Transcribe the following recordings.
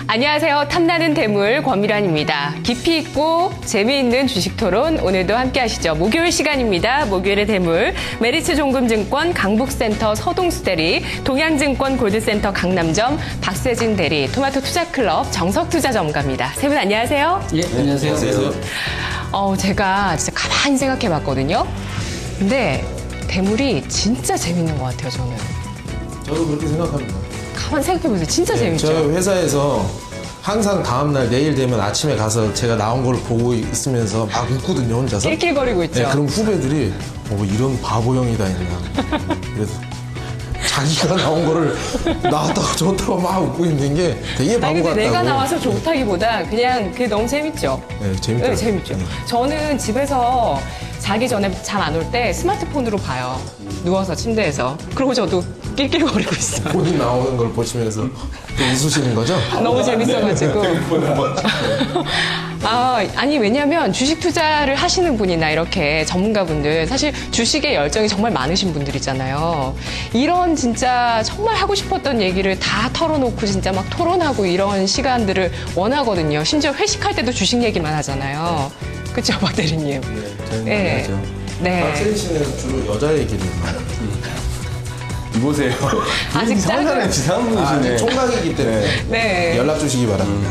안녕하세요. 탐나는 대물 권미란입니다. 깊이 있고 재미있는 주식 토론 오늘도 함께 하시죠. 목요일 시간입니다. 목요일의 대물 메리츠 종금증권 강북센터 서동수 대리, 동양증권 골드센터 강남점 박세진 대리, 토마토 투자클럽 정석투자전문가입니다. 세 분 안녕하세요. 예, 안녕하세요. 제가 진짜 가만히 생각해봤거든요. 근데 대물이 진짜 재밌는 것 같아요, 저는. 저도 그렇게 생각합니다. 가만히 생각해보세요. 진짜 재밌죠? 저희 회사에서 항상 다음날 내일 되면 아침에 가서 제가 나온 걸 보고 있으면서 막 웃거든요, 혼자서. 낄낄거리고 있죠. 네, 그럼 후배들이 이런 바보형이다 했나. 그래서 자기가 나온 거를 나왔다고 좋다고 막 웃고 있는 게 되게 바보 근데 같다고. 내가 나와서 좋다기보다 그냥 그게 너무 재밌죠? 네, 재밌더라고요. 네, 재밌죠. 네. 저는 집에서 자기 전에 잠 안 올 때 스마트폰으로 봐요. 누워서 침대에서. 그러고 저도 낄낄거리고 있어요. 본인 나오는 걸 보시면서 또 웃으시는 거죠? 너무 재밌어가지고. 아니, 왜냐면 주식 투자를 하시는 분이나 이렇게 전문가분들, 사실 주식에 열정이 정말 많으신 분들이잖아요. 이런 진짜 정말 하고 싶었던 얘기를 다 털어놓고 진짜 막 토론하고 이런 시간들을 원하거든요. 심지어 회식할 때도 주식 얘기만 하잖아요. 그쵸, 박 대리님? 네, 저는 네. 하죠. 네. 박세리 씨는 주로 여자 얘기를 많이 이보세요. 아직 상당히 지상한 분이시네. 총각이기 때문에 네. 연락 주시기 바랍니다.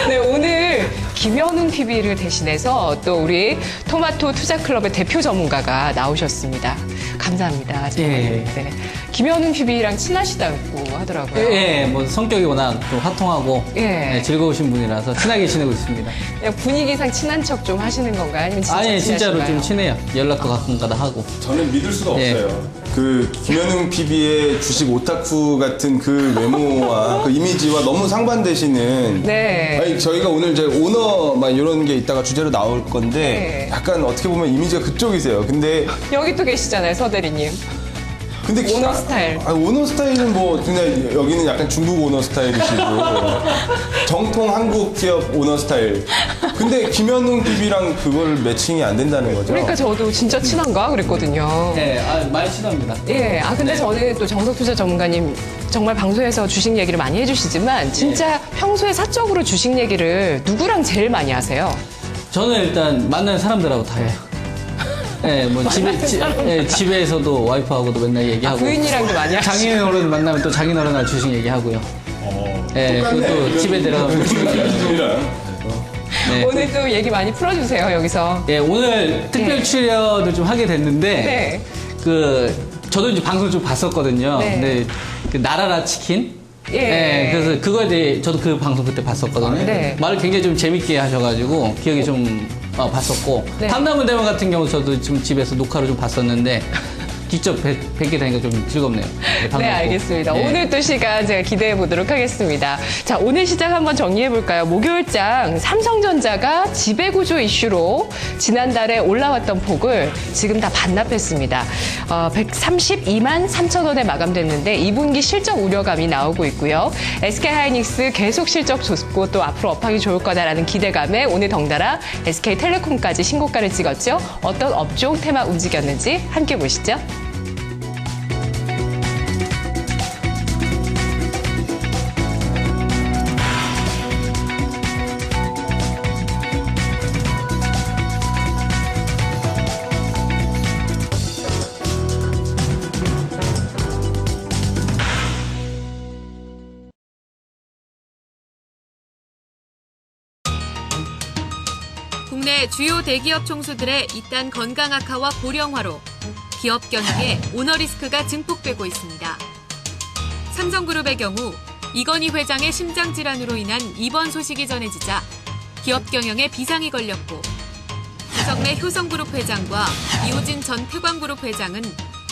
네, 오늘 김현웅 PB를 대신해서 또 우리 토마토 투자클럽의 대표 전문가가 나오셨습니다. 감사합니다. 예. 네. 김현웅 PB랑 친하시다고 하더라고요. 예, 뭐 성격이 워낙 좀 화통하고 예. 예, 즐거우신 분이라서 친하게 지내고 있습니다. 그냥 분위기상 친한 척 좀 하시는 건가요? 아니면 진짜 아니, 진짜로 친하신가요? 좀 친해요. 연락도 가끔가다 하고. 저는 믿을 수가 예. 없어요. 그 김현웅 PB의 주식 오타쿠 같은 그 외모와 그 이미지와 너무 상반되시는. 네. 아니 저희가 오늘 이제 오너 막 이런 게 이따가 주제로 나올 건데 네. 약간 어떻게 보면 이미지가 그쪽이세요. 근데 여기 또 계시잖아요, 서 대리님. 오너 스타일. 오너 스타일은 뭐 그냥 여기는 약간 중국 오너 스타일이시고 정통 한국 기업 오너 스타일. 근데 김현웅 PB랑 그걸 매칭이 안 된다는 거죠. 그러니까 저도 진짜 친한가 그랬거든요. 예, 많이 친합니다. 예, 근데 저는 또 정석투자 전문가님 정말 방송에서 주식 얘기를 많이 해주시지만 진짜 평소에 사적으로 주식 얘기를 누구랑 제일 많이 하세요? 저는 일단 만나는 사람들하고 다 해요. 예, 뭐 집에서도 와이프하고도 맨날 얘기하고. 부인이랑도 많이 하시죠? 장인어른 만나면 또 장인어른하고 주식 얘기하고요. 예, 그리고 또 집에 내려가면 주식 얘기하고. 네. 오늘 또 얘기 많이 풀어주세요, 여기서. 예, 오늘 특별 출연을 좀 하게 됐는데, 네. 저도 이제 방송을 좀 봤었거든요. 네. 근데 그 나라라 치킨? 예. 그래서 그거에 대해 저도 그 방송 그때 봤었거든요. 네. 말을 굉장히 좀 재밌게 하셔가지고 기억이 좀 봤었고. 네. 탐나무 대원 같은 경우 저도 지금 집에서 녹화로 좀 봤었는데, 직접 뵙게 되니까 좀 즐겁네요. 네, 알겠습니다. 예. 오늘 또 시간 제가 기대해 보도록 하겠습니다. 자, 오늘 시장 한번 정리해 볼까요? 목요일장 삼성전자가 지배구조 이슈로 지난달에 올라왔던 폭을 지금 다 반납했습니다. 132만 3천 원에 마감됐는데 2분기 실적 우려감이 나오고 있고요. SK하이닉스 계속 실적 좋고 또 앞으로 업황이 좋을 거다라는 기대감에 오늘 덩달아 SK텔레콤까지 신고가를 찍었죠. 어떤 업종 테마 움직였는지 함께 보시죠. 국내 주요 대기업 총수들의 잇단 건강 악화와 고령화로 기업 경영에 오너 리스크가 증폭되고 있습니다. 삼성그룹의 경우 이건희 회장의 심장질환으로 인한 입원 소식이 전해지자 기업 경영에 비상이 걸렸고, 구성래 효성그룹 회장과 이호진 전 태광그룹 회장은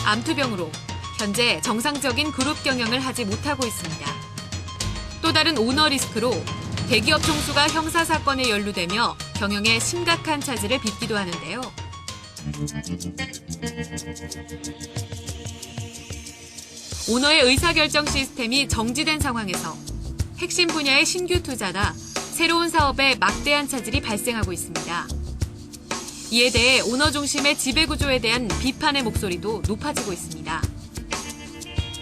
암투병으로 현재 정상적인 그룹 경영을 하지 못하고 있습니다. 또 다른 오너 리스크로 대기업 총수가 형사사건에 연루되며 경영에 심각한 차질을 빚기도 하는데요. 오너의 의사결정 시스템이 정지된 상황에서 핵심 분야의 신규 투자나 새로운 사업에 막대한 차질이 발생하고 있습니다. 이에 대해 오너 중심의 지배구조에 대한 비판의 목소리도 높아지고 있습니다.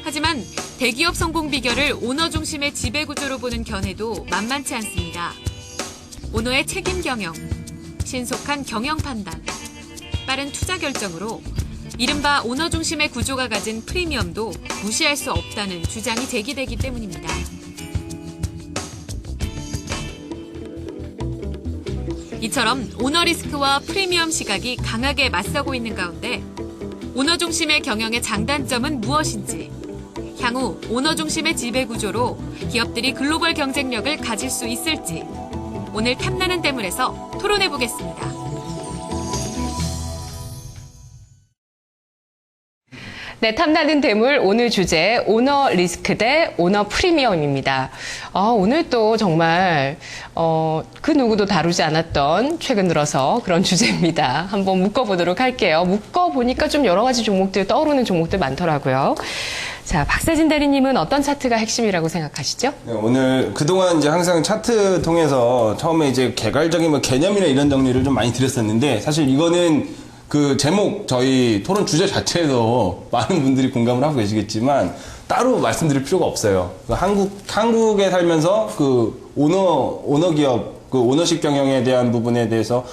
하지만 대기업 성공 비결을 오너 중심의 지배구조로 보는 견해도 만만치 않습니다. 오너의 책임 경영, 신속한 경영 판단, 빠른 투자 결정으로 이른바 오너 중심의 구조가 가진 프리미엄도 무시할 수 없다는 주장이 제기되기 때문입니다. 이처럼 오너 리스크와 프리미엄 시각이 강하게 맞서고 있는 가운데 오너 중심의 경영의 장단점은 무엇인지, 향후 오너 중심의 지배구조로 기업들이 글로벌 경쟁력을 가질 수 있을지 오늘 탐나는 대물에서 토론해보겠습니다. 네, 탐나는 대물 오늘 주제 오너 리스크 대 오너 프리미엄입니다. 오늘 또 정말 그 누구도 다루지 않았던 최근 들어서 그런 주제입니다. 한번 묶어보도록 할게요. 묶어보니까 좀 여러 가지 종목들 떠오르는 종목들 많더라고요. 자, 박세진 대리님은 어떤 차트가 핵심이라고 생각하시죠? 네, 오늘 그동안 이제 항상 차트 통해서 처음에 이제 개괄적인 뭐 개념이나 이런 정리를 좀 많이 드렸었는데 사실 이거는 그 제목 저희 토론 주제 자체에도 많은 분들이 공감을 하고 계시겠지만 따로 말씀드릴 필요가 없어요. 한국에 살면서 그 오너 기업 그 오너십 경영에 대한 부분에 대해서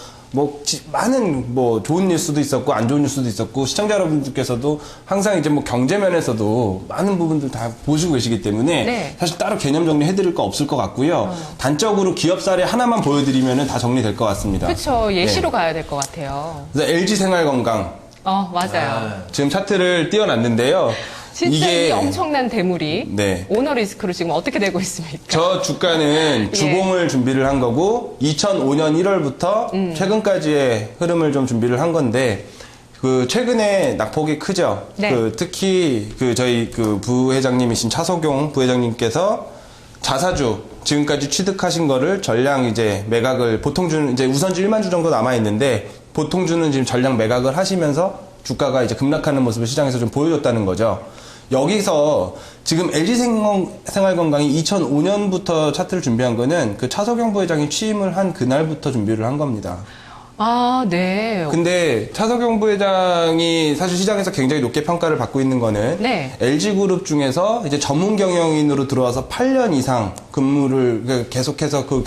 많은 좋은 뉴스도 있었고 안 좋은 뉴스도 있었고 시청자 여러분들께서도 항상 이제 경제 면에서도 많은 부분들 다 보시고 계시기 때문에 네. 사실 따로 개념 정리해드릴 거 없을 것 같고요. 단적으로 기업 사례 하나만 보여드리면 다 정리될 것 같습니다. 그렇죠. 예시로 네. 가야 될 것 같아요. 그래서 LG 생활건강 맞아요. 지금 차트를 띄워놨는데요. 진짜 이 이게 엄청난 대물이 네. 오너 리스크로 지금 어떻게 되고 있습니까? 저 주가는 주봉을 준비를 한 거고 2005년 1월부터 최근까지의 흐름을 좀 준비를 한 건데 그 최근에 낙폭이 크죠. 네. 특히 저희 부회장님이신 차석용 부회장님께서 자사주 지금까지 취득하신 거를 전량 이제 매각을 보통 주는 이제 우선주 1만 주 정도 남아 있는데 보통 주는 지금 전량 매각을 하시면서 주가가 이제 급락하는 모습을 시장에서 좀 보여줬다는 거죠. 여기서 지금 LG 생활건강이 2005년부터 차트를 준비한 거는 그 차석영 부회장이 취임을 한 그날부터 준비를 한 겁니다. 네. 근데 차석영 부회장이 사실 시장에서 굉장히 높게 평가를 받고 있는 거는 네. LG그룹 중에서 이제 전문 경영인으로 들어와서 8년 이상 근무를 계속해서 그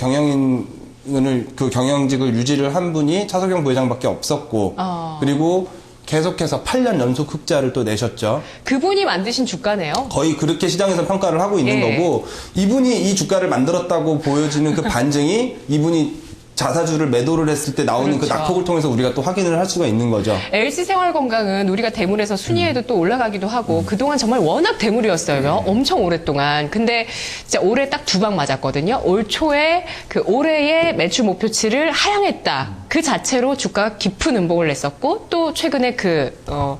경영직을 유지를 한 분이 차석영 부회장밖에 없었고 그리고 계속해서 8년 연속 흑자를 또 내셨죠. 그분이 만드신 주가네요. 거의 그렇게 시장에서 평가를 하고 있는 예. 거고 이분이 이 주가를 만들었다고 보여지는 그 반증이 이분이 자사주를 매도를 했을 때 나오는 그렇죠. 그 낙폭을 통해서 우리가 또 확인을 할 수가 있는 거죠. LG 생활건강은 우리가 대물에서 순위에도 또 올라가기도 하고 그동안 정말 워낙 대물이었어요. 엄청 오랫동안. 근데 진짜 올해 딱 두 방 맞았거든요. 올 초에 그 올해의 매출 목표치를 하향했다. 그 자체로 주가가 깊은 음봉을 냈었고 또 최근에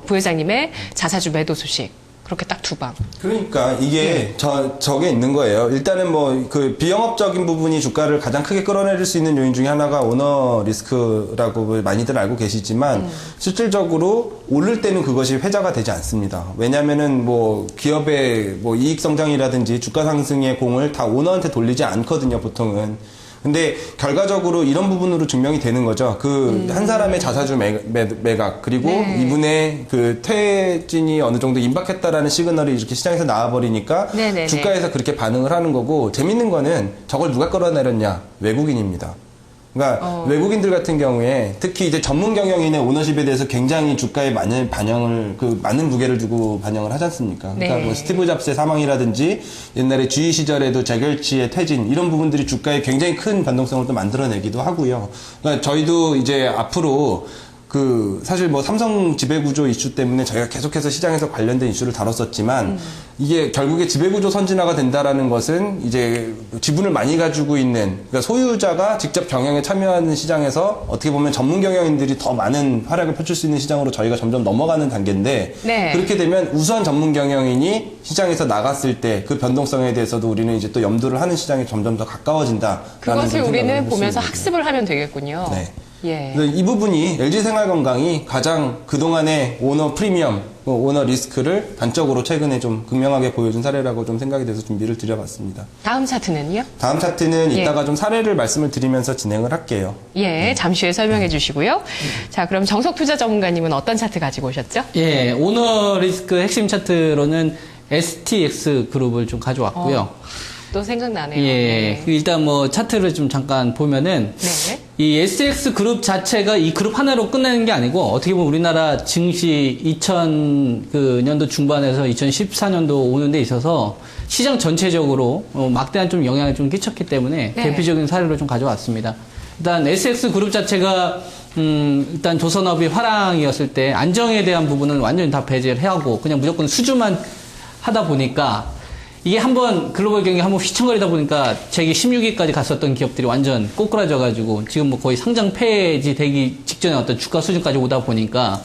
부회장님의 자사주 매도 소식. 그렇게 딱 두 방. 그러니까 이게 저게 있는 거예요. 일단은 그 비영업적인 부분이 주가를 가장 크게 끌어내릴 수 있는 요인 중에 하나가 오너 리스크라고 많이들 알고 계시지만 실질적으로 오를 때는 그것이 회자가 되지 않습니다. 왜냐면은 기업의 이익 성장이라든지 주가 상승의 공을 다 오너한테 돌리지 않거든요, 보통은. 근데 결과적으로 이런 부분으로 증명이 되는 거죠. 한 사람의 자사주 매각 그리고 네. 이분의 그 퇴진이 어느 정도 임박했다라는 시그널이 이렇게 시장에서 나와버리니까 네네네. 주가에서 그렇게 반응을 하는 거고 재밌는 거는 저걸 누가 끌어내렸냐? 외국인입니다. 그러니까 외국인들 같은 경우에 특히 이제 전문 경영인의 오너십에 대해서 굉장히 주가에 많은 많은 무게를 두고 반영을 하지 않습니까? 그러니까 네. 스티브 잡스의 사망이라든지 옛날에 GE 시절에도 잭 welch의 퇴진 이런 부분들이 주가에 굉장히 큰 변동성을 또 만들어내기도 하고요. 그러니까 저희도 이제 앞으로 사실 삼성 지배구조 이슈 때문에 저희가 계속해서 시장에서 관련된 이슈를 다뤘었지만 이게 결국에 지배구조 선진화가 된다라는 것은 이제 지분을 많이 가지고 있는 그러니까 소유자가 직접 경영에 참여하는 시장에서 어떻게 보면 전문 경영인들이 더 많은 활약을 펼칠 수 있는 시장으로 저희가 점점 넘어가는 단계인데 네. 그렇게 되면 우선 전문 경영인이 시장에서 나갔을 때 그 변동성에 대해서도 우리는 이제 또 염두를 하는 시장에 점점 더 가까워진다. 그것을 우리는 보면서 학습을 하면 되겠군요. 네. 예. 이 부분이 LG 생활건강이 가장 그동안의 오너 프리미엄, 오너 리스크를 단적으로 최근에 좀 극명하게 보여준 사례라고 좀 생각이 돼서 준비를 드려봤습니다. 다음 차트는요? 다음 차트는 예. 이따가 좀 사례를 말씀을 드리면서 진행을 할게요. 예, 잠시 후에 설명해 주시고요. 자, 그럼 정석 투자 전문가님은 어떤 차트 가지고 오셨죠? 예, 오너 리스크 핵심 차트로는 STX 그룹을 좀 가져왔고요. 또 생각나네요. 예. 네. 일단 뭐 차트를 좀 잠깐 보면은 네. 이 STX 그룹 자체가 이 그룹 하나로 끝내는 게 아니고 어떻게 보면 우리나라 증시 2000년도 중반에서 2014년도 오는 데 있어서 시장 전체적으로 막대한 좀 영향을 좀 끼쳤기 때문에 네. 대표적인 사례로 좀 가져왔습니다. 일단 STX 그룹 자체가 일단 조선업이 화랑이었을 때 안정에 대한 부분은 완전히 다 배제를 하고 그냥 무조건 수주만 하다 보니까 이게 한번 글로벌 경기 한번 휘청거리다 보니까 세계 16위까지 갔었던 기업들이 완전 꼬꾸라져가지고 지금 뭐 거의 상장 폐지 되기 직전에 어떤 주가 수준까지 오다 보니까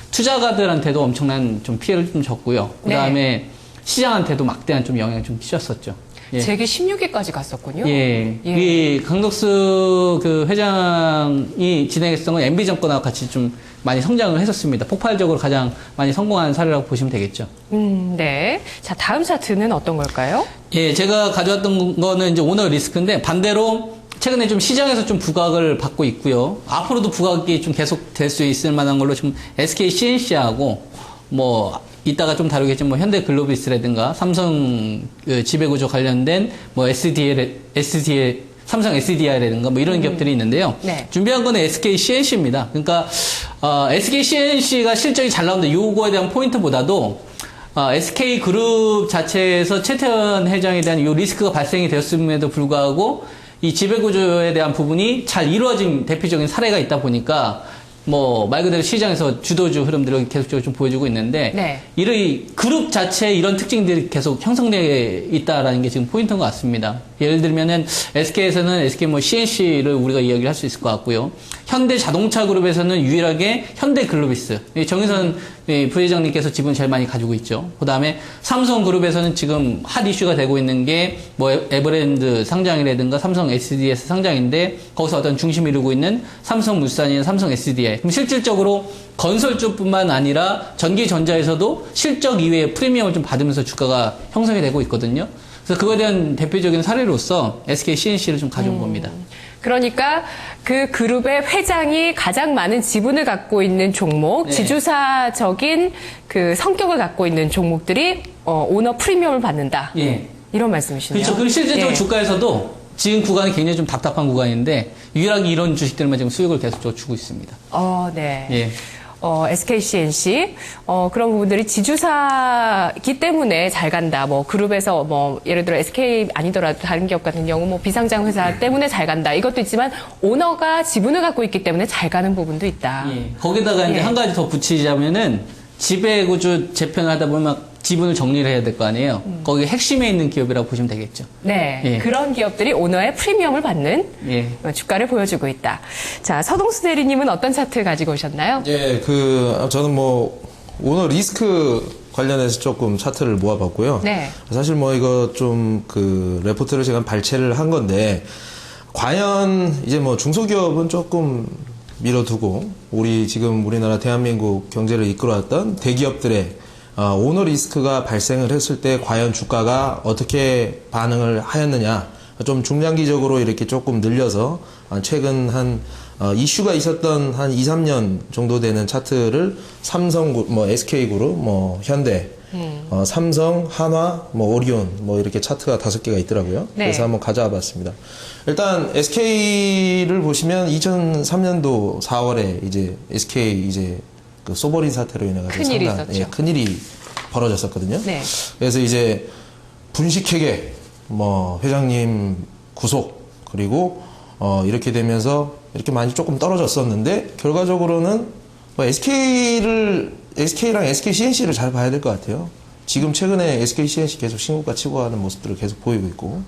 투자가들한테도 엄청난 좀 피해를 좀 줬고요. 그 다음에 시장한테도 막대한 좀 영향을 좀 끼쳤었죠. 예. 세계 16위까지 갔었군요. 예. 예. 이 강덕수 그 회장이 진행했던 건 MB정권하고 같이 좀 많이 성장을 했었습니다. 폭발적으로 가장 많이 성공한 사례라고 보시면 되겠죠. 네. 자, 다음 차트는 어떤 걸까요? 예, 제가 가져왔던 거는 이제 오너 리스크인데 반대로 최근에 좀 시장에서 좀 부각을 받고 있고요. 앞으로도 부각이 좀 계속 될 수 있을 만한 걸로 지금 SK CNC하고 뭐 이따가 좀 다루겠지만 뭐 현대글로비스라든가 삼성 그 지배구조 관련된 뭐 삼성 SDI라든가 뭐 이런 기업들이 있는데요. 네. 준비한 거는 SK CNC입니다. 그러니까 SK CNC가 실적이 잘 나오는데 요거에 대한 포인트보다도 SK 그룹 자체에서 최태원 회장에 대한 요 리스크가 발생이 되었음에도 불구하고 이 지배구조에 대한 부분이 잘 이루어진 대표적인 사례가 있다 보니까 뭐 말 그대로 시장에서 주도주 흐름들을 계속적으로 좀 보여주고 있는데 네. 이 그룹 자체에 이런 특징들이 계속 형성되어 있다라는 게 지금 포인트인 것 같습니다. 예를 들면은 SK에서는 SK 뭐 CNC를 우리가 이야기를 할 수 있을 것 같고요. 현대 자동차 그룹에서는 유일하게 현대글로비스 정의선 부회장님께서 지분 제일 많이 가지고 있죠. 그 다음에 삼성그룹에서는 지금 핫 이슈가 되고 있는 게 뭐 에버랜드 상장이라든가 삼성 SDS 상장인데 거기서 어떤 중심을 이루고 있는 삼성물산이나 삼성 SDI. 그럼 실질적으로 건설주뿐만 아니라 전기전자에서도 실적 이외에 프리미엄을 좀 받으면서 주가가 형성이 되고 있거든요. 그래서 그거에 대한 대표적인 사례로서 SK CNC를 좀 가져온 겁니다. 그러니까 그 그룹의 회장이 가장 많은 지분을 갖고 있는 종목, 네. 지주사적인 그 성격을 갖고 있는 종목들이 오너 프리미엄을 받는다. 예. 이런 말씀이시네요. 그렇죠. 그리고 실질적으로 예. 주가에서도 지금 구간이 굉장히 좀 답답한 구간인데 유일하게 이런 주식들만 지금 수익을 계속적으로 주고 있습니다. 네. 예. SKCNC, 그런 부분들이 지주사기 때문에 잘 간다. 뭐, 그룹에서 뭐, 예를 들어 SK 아니더라도 다른 기업 같은 경우 뭐, 비상장 회사 때문에 잘 간다. 이것도 있지만, 오너가 지분을 갖고 있기 때문에 잘 가는 부분도 있다. 예. 거기다가 이제 예. 한 가지 더 붙이자면은 지배구조 재편을 하다 보면 막 지분을 정리를 해야 될 거 아니에요. 거기 핵심에 있는 기업이라고 보시면 되겠죠. 네. 예. 그런 기업들이 오너의 프리미엄을 받는 예. 주가를 보여주고 있다. 자, 서동수 대리님은 어떤 차트 가지고 오셨나요? 예, 저는 뭐, 오너 리스크 관련해서 조금 차트를 모아봤고요. 네. 사실 뭐 이거 좀 레포트를 제가 발췌를 한 건데, 과연 이제 뭐 중소기업은 조금 밀어두고, 지금 우리나라 대한민국 경제를 이끌어왔던 대기업들의 오너 리스크가 발생을 했을 때 과연 주가가 어떻게 반응을 하였느냐. 좀 중장기적으로 이렇게 조금 늘려서 최근 이슈가 있었던 한 2, 3년 정도 되는 차트를 SK그룹, 현대, 삼성, 한화, 오리온, 이렇게 차트가 5개가 있더라고요. 네. 그래서 한번 가져와 봤습니다. 일단 SK를 보시면 2003년도 4월에 이제 SK 그 소버린 사태로 인해 가지고 큰일이 있었죠. 큰일이 벌어졌었거든요. 네. 그래서 이제 분식회계, 회장님 구속, 그리고 이렇게 되면서 이렇게 많이 조금 떨어졌었는데 결과적으로는 SK랑 SK CNC를 잘 봐야 될 것 같아요. 지금 최근에 SK CNC 계속 신고가 치고 가는 모습들을 계속 보이고 있고,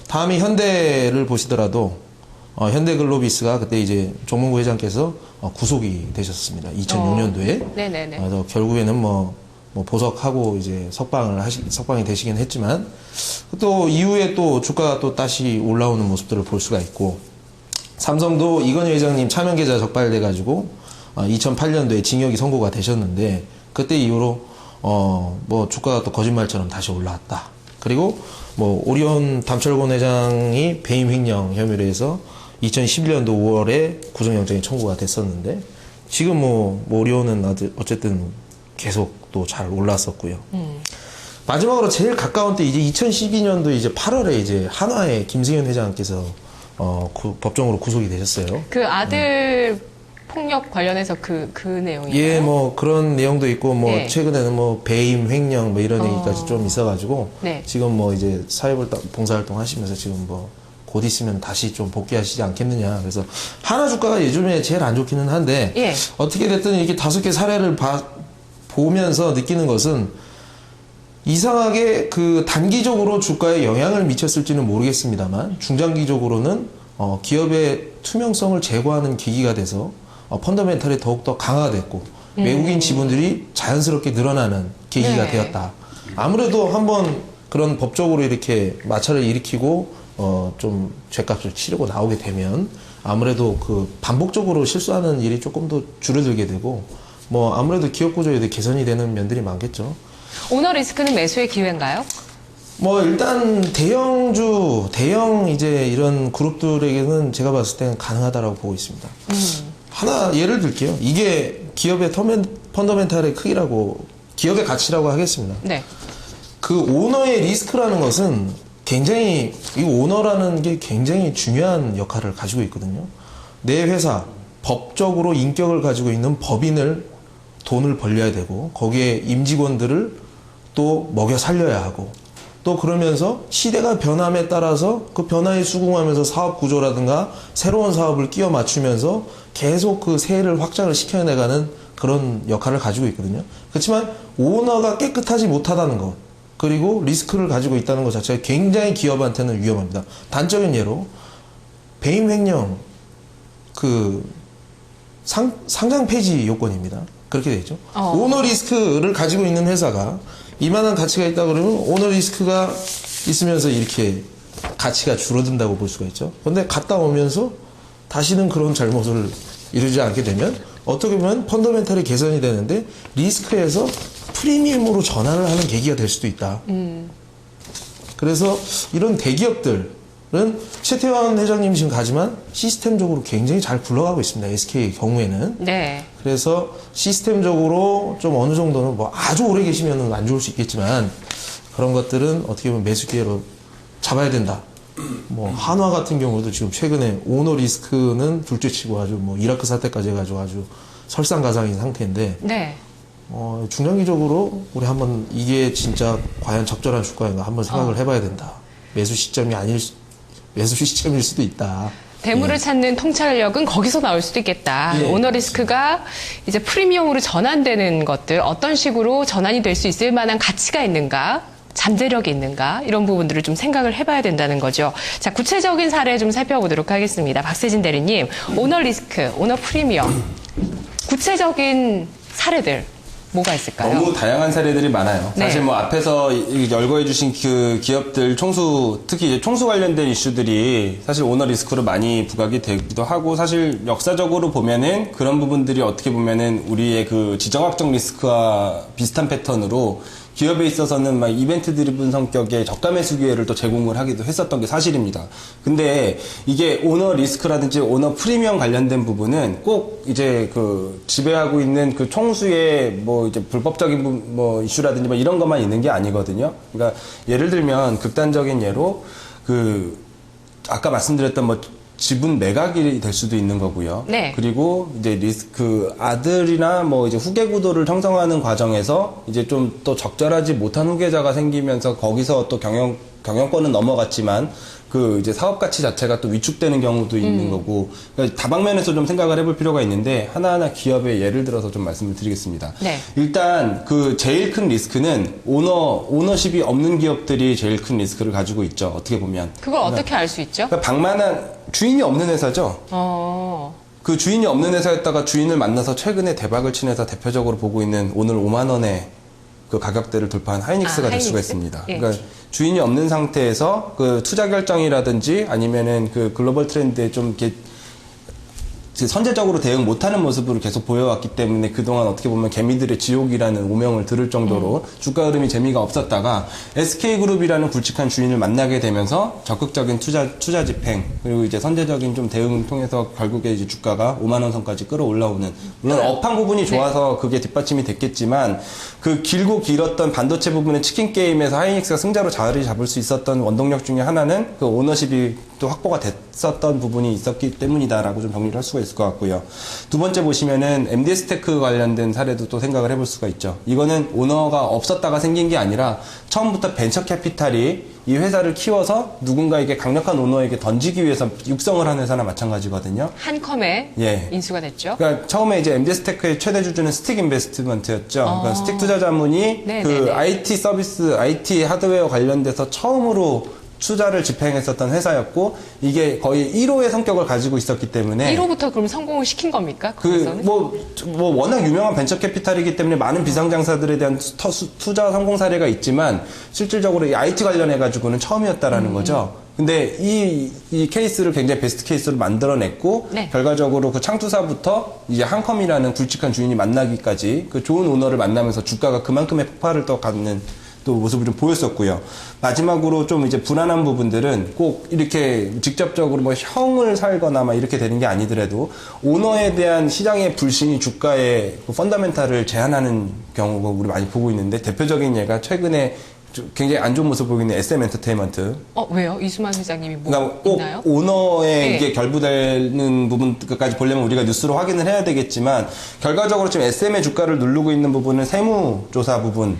다음에 현대를 보시더라도 현대글로비스가 그때 이제 조문구 회장께서 구속이 되셨습니다. 2006년도에. 네네네. 그래서 결국에는 보석하고 이제 석방이 되시긴 했지만, 또 이후에 또 주가가 또 다시 올라오는 모습들을 볼 수가 있고, 삼성도 이건희 회장님 차명계좌 적발돼가지고 2008년도에 징역이 선고가 되셨는데, 그때 이후로 주가가 또 거짓말처럼 다시 올라왔다. 그리고 오리온 담철곤 회장이 배임 횡령 혐의로 해서 2011년도 5월에 구속영장이 청구가 됐었는데, 지금 오리온은 어쨌든 계속 또 잘 올랐었고요. 마지막으로 제일 가까운 때 이제 2012년도 이제 8월에 이제 한화의 김승현 회장께서 법정으로 구속이 되셨어요. 그 아들 폭력 관련해서 그 내용이요. 예, 뭐 그런 내용도 있고 뭐 네. 최근에는 뭐 배임 횡령 뭐 이런 얘기까지 좀 있어가지고 네. 지금 뭐 이제 봉사활동 하시면서 지금 뭐 곧 있으면 다시 좀 복귀하시지 않겠느냐. 그래서 하나 주가가 요즘에 제일 안 좋기는 한데 예. 어떻게 됐든 이렇게 5개 사례를 보면서 느끼는 것은 이상하게 그 단기적으로 주가에 영향을 미쳤을지는 모르겠습니다만 중장기적으로는 기업의 투명성을 제고하는 계기가 돼서 펀더멘탈이 더욱더 강화됐고 외국인 지분들이 자연스럽게 늘어나는 계기가 네. 되었다. 아무래도 한번 그런 법적으로 이렇게 마찰을 일으키고 좀 죗값을 치르고 나오게 되면 아무래도 그 반복적으로 실수하는 일이 조금 더 줄어들게 되고 뭐 아무래도 기업 구조에 대해 개선이 되는 면들이 많겠죠. 오너 리스크는 매수의 기회인가요? 뭐 일단 대형 이제 이런 그룹들에게는 제가 봤을 때는 가능하다라고 보고 있습니다. 하나 예를 들게요. 이게 기업의 펀더멘탈의 크기라고 기업의 가치라고 하겠습니다. 네. 그 오너의 리스크라는 것은 굉장히 이 오너라는 게 굉장히 중요한 역할을 가지고 있거든요. 내 회사 법적으로 인격을 가지고 있는 법인을 돈을 벌려야 되고 거기에 임직원들을 또 먹여 살려야 하고 또 그러면서 시대가 변함에 따라서 그 변화에 수긍하면서 사업 구조라든가 새로운 사업을 끼워 맞추면서 계속 그 세를 확장을 시켜내가는 그런 역할을 가지고 있거든요. 그렇지만 오너가 깨끗하지 못하다는 것 그리고 리스크를 가지고 있다는 것 자체가 굉장히 기업한테는 위험합니다. 단적인 예로 배임 횡령 그 상장 폐지 요건입니다. 그렇게 돼 있죠. 오너 리스크를 가지고 있는 회사가 이만한 가치가 있다 그러면 오너 리스크가 있으면서 이렇게 가치가 줄어든다고 볼 수가 있죠. 그런데 갔다 오면서 다시는 그런 잘못을 이루지 않게 되면 어떻게 보면 펀더멘탈이 개선이 되는데 리스크에서 프리미엄으로 전환을 하는 계기가 될 수도 있다. 그래서 이런 대기업들은 최태원 회장님 지금 가지만 시스템적으로 굉장히 잘 굴러가고 있습니다. SK 경우에는. 네. 그래서 시스템적으로 좀 어느 정도는 뭐 아주 오래 계시면 안 좋을 수 있겠지만 그런 것들은 어떻게 보면 매수 기회로 잡아야 된다. 뭐 한화 같은 경우도 지금 최근에 오너 리스크는 둘째치고 아주 뭐 이라크 사태까지 해가지고 아주 설상가상인 상태인데 네. 중장기적으로 우리 한번 이게 진짜 과연 적절한 주가인가 한번 생각을 해봐야 된다. 매수 시점일 수도 있다. 대물을 찾는 통찰력은 거기서 나올 수도 있겠다. 예. 오너 리스크가 이제 프리미엄으로 전환되는 것들, 어떤 식으로 전환이 될 수 있을 만한 가치가 있는가, 잠재력이 있는가, 이런 부분들을 좀 생각을 해봐야 된다는 거죠. 자, 구체적인 사례 좀 살펴보도록 하겠습니다. 박세진 대리님, 오너 리스크, 오너 프리미엄, 구체적인 사례들, 뭐가 있을까요? 너무 다양한 사례들이 많아요. 네. 사실 뭐 앞에서 열거해주신 그 기업들 특히 이제 총수 관련된 이슈들이 사실 오너 리스크로 많이 부각이 되기도 하고 사실 역사적으로 보면은 그런 부분들이 어떻게 보면은 우리의 그 지정학적 리스크와 비슷한 패턴으로 기업에 있어서는 막 이벤트 드리븐 성격의 저가 매수 기회를 또 제공을 하기도 했었던 게 사실입니다. 근데 이게 오너 리스크라든지 오너 프리미엄 관련된 부분은 꼭 이제 그 지배하고 있는 그 총수의 뭐 이제 불법적인 뭐 이슈라든지 뭐 이런 것만 있는 게 아니거든요. 그러니까 예를 들면 극단적인 예로 그 아까 말씀드렸던 뭐 지분 매각이 될 수도 있는 거고요. 네. 그리고 이제 그 아들이나 뭐 이제 후계 구도를 형성하는 과정에서 이제 좀 또 적절하지 못한 후계자가 생기면서 거기서 또 경영권은 넘어갔지만 그 이제 사업 가치 자체가 또 위축되는 경우도 있는 거고 그러니까 다방면에서 좀 생각을 해볼 필요가 있는데 하나하나 기업의 예를 들어서 좀 말씀을 드리겠습니다. 네. 일단 그 제일 큰 리스크는 오너십이 없는 기업들이 제일 큰 리스크를 가지고 있죠. 어떻게 보면. 그걸 어떻게 알 수 있죠? 그러니까 방만한 주인이 없는 회사죠. 그 주인이 없는 회사였다가 주인을 만나서 최근에 대박을 친 회사 대표적으로 보고 있는 오늘 5만 원의 그 가격대를 돌파한 하이닉스가 될 수가 하이닉스? 있습니다. 예. 그러니까 주인이 없는 상태에서 그 투자 결정이라든지 아니면은 그 글로벌 트렌드에 좀 이렇게 선제적으로 대응 못하는 모습으로 계속 보여왔기 때문에 그동안 어떻게 보면 개미들의 지옥이라는 오명을 들을 정도로 주가 흐름이 재미가 없었다가 SK그룹이라는 굵직한 주인을 만나게 되면서 적극적인 투자 집행 그리고 이제 선제적인 좀 대응을 통해서 결국에 이제 주가가 5만 원 선까지 끌어올라오는 물론 업한 부분이 좋아서 그게 뒷받침이 됐겠지만 그 길고 길었던 반도체 부분의 치킨 게임에서 하이닉스가 승자로 자리 잡을 수 있었던 원동력 중에 하나는 그 오너십이 또 확보가 됐었던 부분이 있었기 때문이다라고 좀 정리를 할 수가 있을 것 같고요. 두 번째 보시면은 MD스테크 관련된 사례도 또 생각을 해볼 수가 있죠. 이거는 오너가 없었다가 생긴 게 아니라 처음부터 벤처 캐피탈이 이 회사를 키워서 누군가에게 강력한 오너에게 던지기 위해서 육성을 한 회사나 마찬가지거든요. 한컴에 예. 인수가 됐죠. 그러니까 처음에 이제 MD스테크의 최대 주주는 스틱 인베스트먼트였죠. 그러니까 스틱 투자자문이 네, 그 네, 네. IT 서비스, IT 하드웨어 관련돼서 처음으로 투자를 집행했었던 회사였고 이게 거의 1호의 성격을 가지고 있었기 때문에 1호부터 그럼 성공을 시킨 겁니까? 그 거기서는? 뭐 워낙 유명한 벤처 캐피탈이기 때문에 많은 비상장사들에 대한 투자 성공 사례가 있지만 실질적으로 이 IT 관련해 가지고는 처음이었다라는 거죠. 근데 이 케이스를 굉장히 베스트 케이스로 만들어냈고 네. 결과적으로 그 창투사부터 이제 한컴이라는 굵직한 주인이 만나기까지 그 좋은 오너를 만나면서 주가가 그만큼의 폭발을 또 갖는 또 모습을 좀 보였었고요. 마지막으로 좀 이제 불안한 부분들은 꼭 이렇게 직접적으로 뭐 형을 살거나 막 이렇게 되는 게 아니더라도 오너에 대한 시장의 불신이 주가의 그 펀더멘탈을 제한하는 경우가 우리 많이 보고 있는데 대표적인 예가 최근에 굉장히 안 좋은 모습을 보이고 있는 SM 엔터테인먼트. 왜요? 이수만 회장님이 뭐 그러니까 꼭 있나요? 오너에 네. 이게 결부되는 부분까지 보려면 우리가 뉴스로 확인을 해야 되겠지만 결과적으로 지금 SM의 주가를 누르고 있는 부분은 세무조사 부분이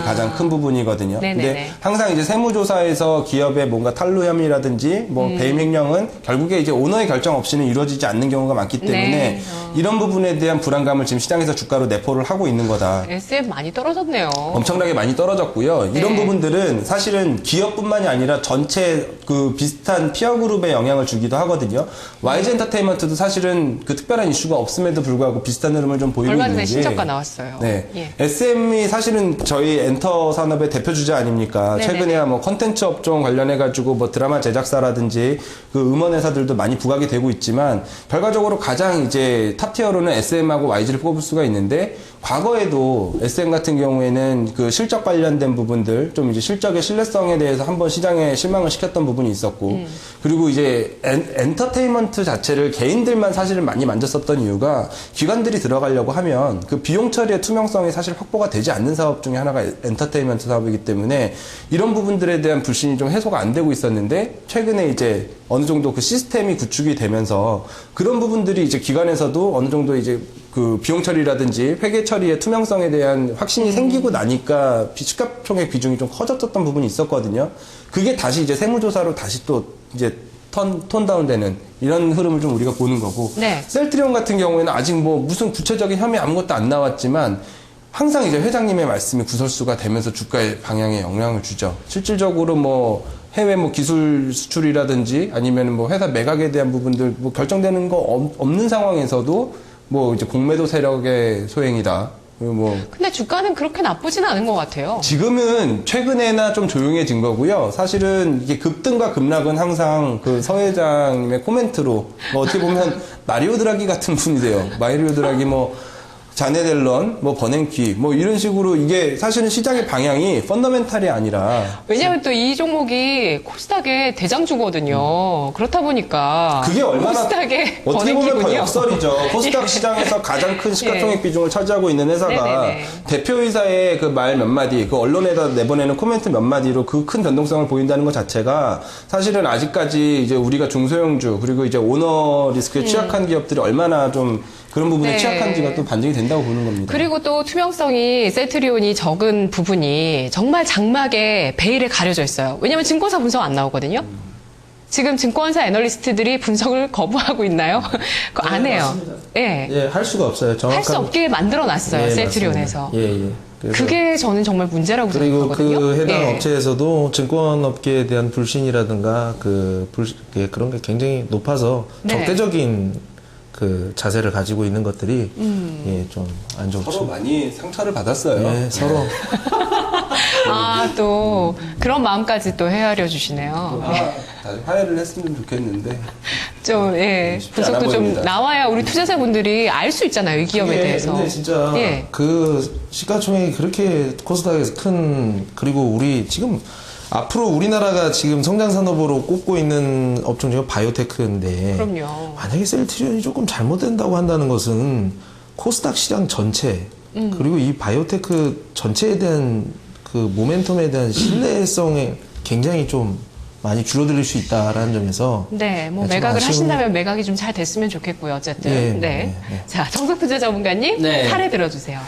가장 큰 부분이거든요. 네네네. 근데 항상 이제 세무조사에서 기업의 뭔가 탈루 혐의라든지 뭐 배임 횡령은 결국에 이제 오너의 결정 없이는 이루어지지 않는 경우가 많기 때문에 네. 이런 부분에 대한 불안감을 지금 시장에서 주가로 내포를 하고 있는 거다. SM 많이 떨어졌네요. 엄청나게 많이 떨어졌고요. 이런 네. 부분들은 사실은 기업뿐만이 아니라 전체 그 비슷한 피어 그룹에 영향을 주기도 하거든요. YG 엔터테인먼트도 사실은 그 특별한 이슈가 없음에도 불구하고 비슷한 흐름을 좀 보이고 얼마 있는 전에 게 신저가 나왔어요. 네. 예. SM이 사실은 저희 엔터 산업의 대표 주자 아닙니까? 네네네. 최근에야 뭐 컨텐츠 업종 관련해가지고 뭐 드라마 제작사라든지 그 음원 회사들도 많이 부각이 되고 있지만 결과적으로 가장 이제 탑티어로는 SM하고 YG를 뽑을 수가 있는데 과거에도 SM 같은 경우에는 그 실적 관련된 부분들 좀 이제 실적의 신뢰성에 대해서 한번 시장에 실망을 시켰던 부분이 있었고 그리고 이제 엔터테인먼트 자체를 개인들만 사실은 많이 만졌었던 이유가 기관들이 들어가려고 하면 그 비용 처리의 투명성이 사실 확보가 되지 않는 사업 중에 하나가 엔터테인먼트 사업이기 때문에 이런 부분들에 대한 불신이 좀 해소가 안 되고 있었는데 최근에 이제 어느 정도 그 시스템이 구축이 되면서 그런 부분들이 이제 기관에서도 어느 정도 이제 그 비용 처리라든지 회계 처리의 투명성에 대한 확신이 생기고 나니까 시가총액 비중이 좀 커졌었던 부분이 있었거든요. 그게 다시 이제 세무조사로 다시 또 이제 톤다운되는 이런 흐름을 좀 우리가 보는 거고. 네. 셀트리온 같은 경우에는 아직 뭐 무슨 구체적인 혐의 아무것도 안 나왔지만 항상 이제 회장님의 말씀이 구설수가 되면서 주가의 방향에 영향을 주죠. 실질적으로 뭐 해외 뭐 기술 수출이라든지 아니면 뭐 회사 매각에 대한 부분들 뭐 결정되는 거 없는 상황에서도 뭐 이제 공매도 세력의 소행이다. 그리고 뭐 근데 주가는 그렇게 나쁘지는 않은 것 같아요. 지금은 최근에나 좀 조용해진 거고요. 사실은 이게 급등과 급락은 항상 그 서 회장님의 코멘트로 뭐 어떻게 보면 마리오 드라기 같은 분이 돼요. 마리오 드라기 뭐 자네 델런, 뭐 버냉키, 뭐 이런 식으로 이게 사실은 시장의 방향이 펀더멘탈이 아니라 왜냐하면 또 이 종목이 코스닥의 대장주거든요. 그렇다 보니까 그게 얼마나 코스닥의 어떻게 보면 더 버냉키군요. 역설이죠. 코스닥 시장에서 가장 큰 시가총액 예. 비중을 차지하고 있는 회사가 네네네. 대표이사의 그 말 몇 마디, 그 언론에다 내보내는 코멘트 몇 마디로 그 큰 변동성을 보인다는 것 자체가 사실은 아직까지 이제 우리가 중소형주 그리고 이제 오너 리스크에 취약한 기업들이 얼마나 좀 그런 부분에 네. 취약한지가 또 반증이 된다고 보는 겁니다. 그리고 또 투명성이 셀트리온이 적은 부분이 정말 장막에 베일에 가려져 있어요. 왜냐하면 증권사 분석 안 나오거든요. 지금 증권사 애널리스트들이 분석을 거부하고 있나요? 그거 안 해요. 예. 예, 할 수가 없어요. 정확한. 할 수 없게 만들어 놨어요. 예, 셀트리온에서. 맞습니다. 예, 예. 그래서 그게 저는 정말 문제라고 그리고 생각하거든요. 그 해당 예. 업체에서도 증권업계에 대한 불신이라든가 예, 그런 게 굉장히 높아서 네. 적대적인 그 자세를 가지고 있는 것들이 예, 좀 안 좋죠. 서로 많이 상처를 받았어요. 예, 서로 아, 또 그런 마음까지 또 헤아려 주시네요. 다시 화해를 했으면 좋겠는데 좀, 예, 쉽지 않아 분석도 좀 보입니다. 나와야 우리 투자자분들이 알 수 있잖아요, 이 기업에 이게 대해서. 근데 진짜 예. 그 시가총액이 그렇게 코스닥에서 큰, 그리고 우리 지금 앞으로 우리나라가 지금 성장 산업으로 꼽고 있는 업종 중에 바이오테크인데 그럼요. 만약에 셀트리온이 조금 잘못된다고 한다는 것은 코스닥 시장 전체 그리고 이 바이오테크 전체에 대한 그 모멘텀에 대한 신뢰성에 굉장히 좀 많이 줄어들 수 있다라는 점에서 네, 뭐 좀 매각을 아쉬운- 하신다면 매각이 좀 잘 됐으면 좋겠고요, 어쨌든. 네, 네. 네, 네. 자, 정석투자 전문가님, 네. 사례 들어주세요.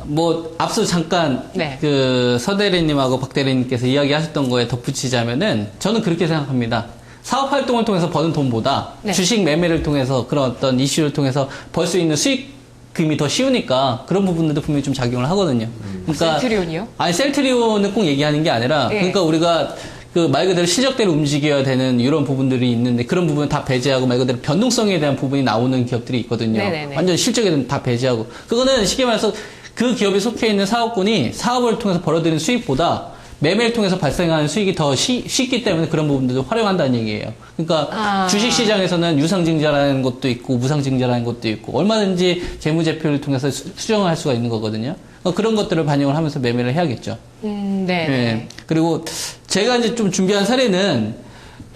뭐 앞서 잠깐 네. 그 서대리님하고 박대리님께서 이야기하셨던 거에 덧붙이자면은 저는 그렇게 생각합니다. 사업 활동을 통해서 버는 돈보다 네. 주식 매매를 통해서 그런 어떤 이슈를 통해서 벌 수 있는 수익금이 더 쉬우니까 그런 부분들도 분명히 좀 작용을 하거든요. 그러니까 셀트리온이요? 아니 셀트리온을 꼭 얘기하는 게 아니라 예. 그러니까 우리가 그 말 그대로 실적대로 움직여야 되는 이런 부분들이 있는데 그런 부분을 다 배제하고 말 그대로 변동성에 대한 부분이 나오는 기업들이 있거든요. 네네네. 완전 실적에 대한 다 배제하고 그거는 쉽게 말해서 그 기업에 속해 있는 사업군이 사업을 통해서 벌어들이는 수익보다 매매를 통해서 발생하는 수익이 더 쉽기 때문에 그런 부분들도 활용한다는 얘기예요. 그러니까 아. 주식시장에서는 유상증자라는 것도 있고 무상증자라는 것도 있고 얼마든지 재무제표를 통해서 수정을 할 수가 있는 거거든요. 그런 것들을 반영을 하면서 매매를 해야겠죠. 네. 예. 그리고 제가 이제 좀 준비한 사례는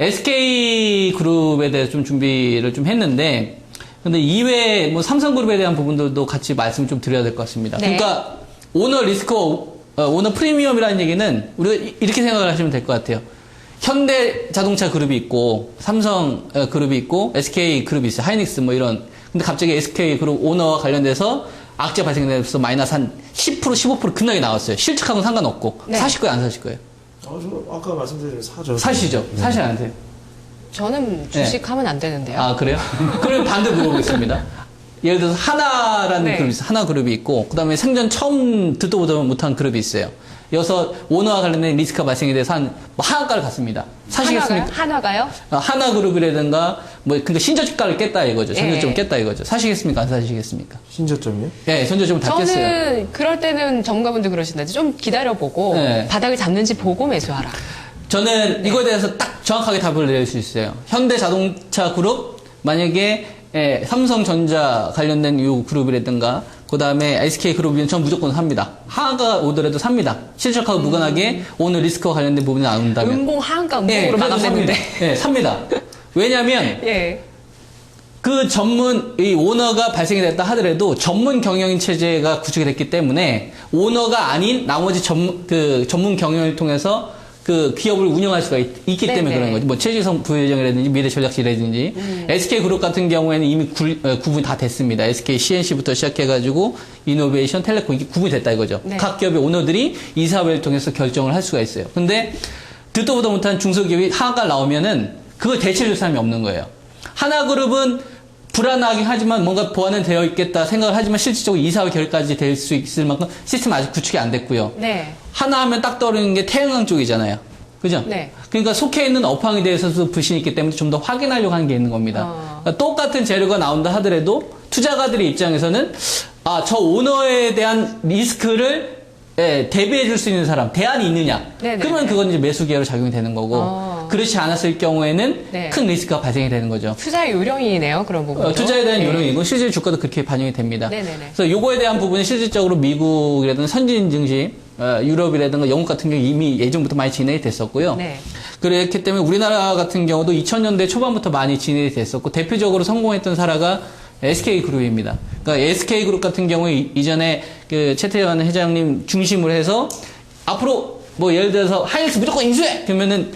SK그룹에 대해서 좀 준비를 좀 했는데 근데 이외에 뭐 삼성그룹에 대한 부분들도 같이 말씀을 좀 드려야 될 것 같습니다. 네. 그러니까 오너 리스크와 오너 프리미엄이라는 얘기는 우리가 이렇게 생각을 하시면 될 것 같아요. 현대 자동차 그룹이 있고 삼성 그룹이 있고 SK 그룹이 있어요. 하이닉스 뭐 이런. 근데 갑자기 SK 그룹 오너와 관련돼서 악재 발생돼서 마이너스 한 10% 15% 급락이 나왔어요. 실측하고는 상관없고 네. 사실 거예요, 안 사실 거예요? 저 아까 말씀드린 사죠. 사시죠? 사실 안 하세요? 저는 주식하면 안 되는데요. 아, 그래요? 그럼 반대로 물어보겠습니다. 예를 들어서 하나라는 네. 그룹이 있어요. 하나 그룹이 있고, 그 다음에 생전 처음 듣도 보도 못한 그룹이 있어요. 여기서 오너와 관련된 리스크가 발생에 대해서 뭐 하한가를 갔습니다. 사시겠습니까? 하나가요? 하나 그룹이라든가, 뭐, 그러니까 신저가를 깼다 이거죠. 선저점을 예. 깼다 이거죠. 사시겠습니까? 안 사시겠습니까? 신저점이요? 예, 선저점을 다 깼어요. 저는 그럴 때는 전문가분들 그러신다지 좀 기다려보고 네. 바닥을 잡는지 보고 매수하라. 저는 이거에 대해서 딱 정확하게 답을 내릴 수 있어요. 현대자동차 그룹, 만약에 삼성전자 관련된 이 그룹이라든가, 그 다음에 SK 그룹이면 전 무조건 삽니다. 하한가 오더라도 삽니다. 실적하고 무관하게 오늘 리스크와 관련된 부분이 나온다면. 음봉 하한가 예, 음봉으로 다 봐도 삽니다. 되는데. 예, 삽니다. 왜냐면, 예. 그 이 오너가 발생이 됐다 하더라도 전문 경영인 체제가 구축이 됐기 때문에 오너가 아닌 나머지 전문 경영을 통해서 그 기업을 운영할 수가 있기 때문에 네네. 그런 거죠. 뭐 최지성 부회장이라든지 미래전략실이라든지 SK그룹 같은 경우에는 이미 구분이 다 됐습니다. SK CNC부터 시작해가지고 이노베이션, 텔레콤 이게 구분이 됐다 이거죠. 네. 각 기업의 오너들이 이사회를 통해서 결정을 할 수가 있어요. 근데 듣도 보도 못한 중소기업이 하한가 나오면은 그걸 대체해줄 사람이 없는 거예요. 하나그룹은 불안하긴 하지만 뭔가 보완은 되어 있겠다 생각을 하지만 실질적으로 이사회 결까지 될 수 있을 만큼 시스템 아직 구축이 안 됐고요. 네. 하나 하면 딱 떠오르는 게 태양광 쪽이잖아요. 그죠? 네. 그러니까 속해 있는 업황에 대해서도 불신이 있기 때문에 좀 더 확인하려고 하는 게 있는 겁니다. 그러니까 똑같은 재료가 나온다 하더라도 투자가들의 입장에서는 저 오너에 대한 리스크를 대비해 줄 수 있는 사람, 대안이 있느냐. 네네네. 그러면 그건 이제 매수 기회로 작용이 되는 거고 그렇지 않았을 경우에는 네. 큰 리스크가 발생이 되는 거죠. 투자 요령이네요, 그런 부분. 투자에 대한 요령이고 실질 주가도 그렇게 반영이 됩니다. 네네네. 그래서 요거에 대한 부분은 실질적으로 미국이라든가 선진 증시, 유럽이라든가 영국 같은 경우 이미 예전부터 많이 진행이 됐었고요. 네. 그렇기 때문에 우리나라 같은 경우도 2000년대 초반부터 많이 진행이 됐었고 대표적으로 성공했던 사례가 SK그룹입니다. 그러니까 SK그룹 같은 경우에 이전에 그 최태원 회장님 중심으로 해서 앞으로 뭐 예를 들어서 하이닉스 무조건 인수해! 그러면은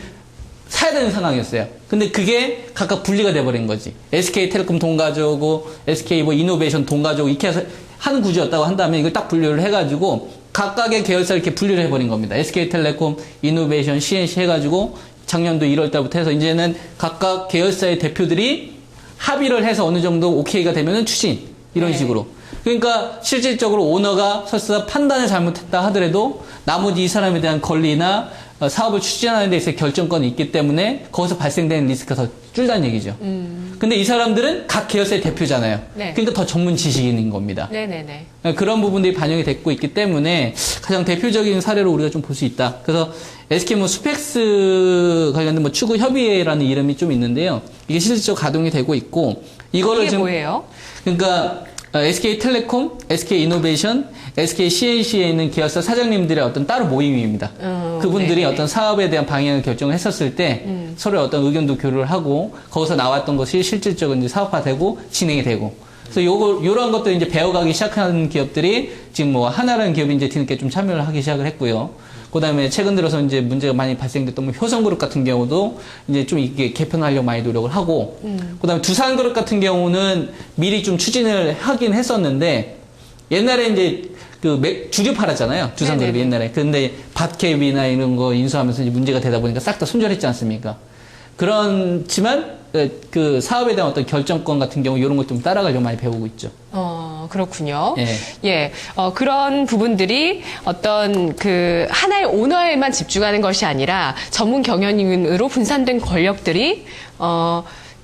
사야 되는 상황이었어요. 근데 그게 각각 분리가 돼버린 거지. SK텔레콤 돈 가져오고, SK 뭐 이노베이션 돈 가져오고, 이렇게 해서 하는 구조였다고 한다면 이걸 딱 분류를 해가지고, 각각의 계열사를 이렇게 분류를 해버린 겁니다. SK텔레콤, 이노베이션, CNC 해가지고, 작년도 1월 달부터 해서 이제는 각각 계열사의 대표들이 합의를 해서 어느 정도 오케이가 되면은 추진. 이런 네. 식으로. 그러니까 실질적으로 오너가 설사 판단을 잘못했다 하더라도 나머지 이 사람에 대한 권리나 사업을 추진하는 데 있어서 결정권이 있기 때문에 거기서 발생되는 리스크가 더 줄다는 얘기죠. 근데 이 사람들은 각 계열사의 대표잖아요. 네. 그러니까 더 전문 지식인인 겁니다. 네네네. 그런 부분들이 반영이 됐고 있기 때문에 가장 대표적인 사례로 우리가 좀 볼 수 있다. 그래서 SK 뭐 스펙스 관련된 뭐 추구 협의회라는 이름이 좀 있는데요. 이게 실질적으로 가동이 되고 있고 이거를 이게 지금 뭐예요? 그러니까 SK텔레콤, SK이노베이션, SKCNC에 있는 계열사 사장님들의 어떤 따로 모임입니다. 그분들이 네. 어떤 사업에 대한 방향을 결정을 했었을 때 서로 어떤 의견도 교류를 하고 거기서 나왔던 것이 실질적으로 이제 사업화되고 진행이 되고 그래서 요런 것들 이제 배워가기 시작한 기업들이 지금 뭐 하나라는 기업이 이제 뒤늦게 좀 참여를 하기 시작을 했고요. 그 다음에 최근 들어서 이제 문제가 많이 발생됐던 뭐 효성그룹 같은 경우도 이제 좀 이게 개편하려고 많이 노력을 하고, 그 다음에 두산그룹 같은 경우는 미리 좀 추진을 하긴 했었는데, 옛날에 이제 주류 팔았잖아요. 두산그룹이 네네네. 옛날에. 근데 밭캡이나 이런 거 인수하면서 이제 문제가 되다 보니까 싹 다 손절했지 않습니까? 그렇지만, 그 사업에 대한 어떤 결정권 같은 경우 이런 것 좀 따라가려고 많이 배우고 있죠. 그렇군요. 예. 예. 그런 부분들이 어떤 그 하나의 오너에만 집중하는 것이 아니라 전문 경영인으로 분산된 권력들이,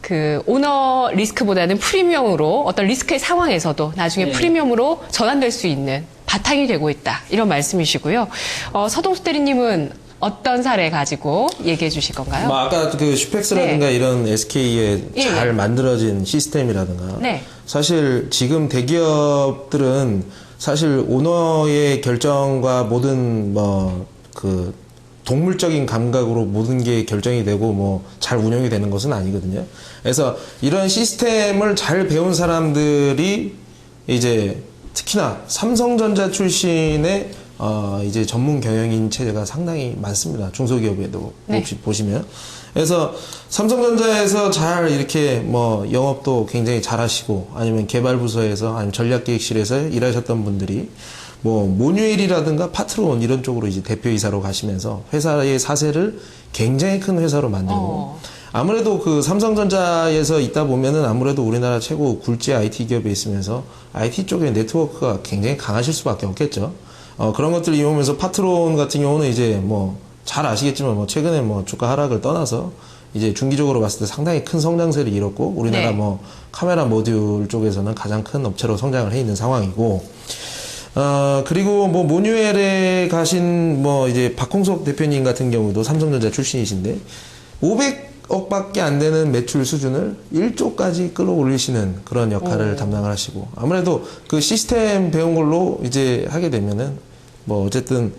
그 오너 리스크보다는 프리미엄으로 어떤 리스크의 상황에서도 나중에 예. 프리미엄으로 전환될 수 있는 바탕이 되고 있다. 이런 말씀이시고요. 서동수 대리님은 어떤 사례 가지고 얘기해 주실 건가요? 뭐 아까 그 슈펙스라든가 이런 SK의 예, 잘 예. 만들어진 시스템이라든가 네. 사실 지금 대기업들은 사실 오너의 결정과 모든 뭐 그 동물적인 감각으로 모든 게 결정이 되고 뭐 잘 운영이 되는 것은 아니거든요. 그래서 이런 시스템을 잘 배운 사람들이 이제 특히나 삼성전자 출신의 이제 전문 경영인 체제가 상당히 많습니다. 중소기업에도 네. 혹시 보시면. 그래서 삼성전자에서 잘 이렇게 뭐 영업도 굉장히 잘 하시고 아니면 개발부서에서 아니면 전략기획실에서 일하셨던 분들이 뭐 모뉴엘이라든가 파트론 이런 쪽으로 이제 대표이사로 가시면서 회사의 사세를 굉장히 큰 회사로 만들고 아무래도 그 삼성전자에서 있다 보면은 아무래도 우리나라 최고 굴지 IT 기업에 있으면서 IT 쪽의 네트워크가 굉장히 강하실 수밖에 없겠죠. 그런 것들을 이용하면서 파트론 같은 경우는 이제 뭐 잘 아시겠지만 뭐 최근에 뭐 주가 하락을 떠나서 이제 중기적으로 봤을 때 상당히 큰 성장세를 이뤘고 우리나라 네. 뭐 카메라 모듈 쪽에서는 가장 큰 업체로 성장을 해 있는 상황이고 그리고 뭐 모뉴엘에 가신 뭐 이제 박홍석 대표님 같은 경우도 삼성전자 출신이신데 500억밖에 안 되는 매출 수준을 1조까지 끌어올리시는 그런 역할을 담당을 하시고 아무래도 그 시스템 배운 걸로 이제 하게 되면은 뭐 어쨌든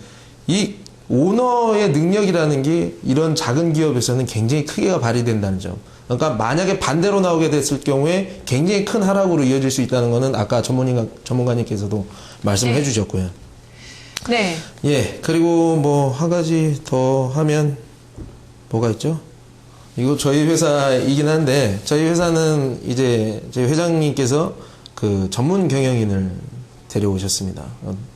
이 오너의 능력이라는 게 이런 작은 기업에서는 굉장히 크게 발휘된다는 점. 그러니까 만약에 반대로 나오게 됐을 경우에 굉장히 큰 하락으로 이어질 수 있다는 거는 아까 전문가님께서도 말씀을 네. 해주셨고요. 네. 예, 그리고 뭐 한 가지 더 하면 뭐가 있죠? 이거 저희 회사이긴 한데 저희 회사는 이제 저희 회장님께서 그 전문 경영인을 데려오셨습니다.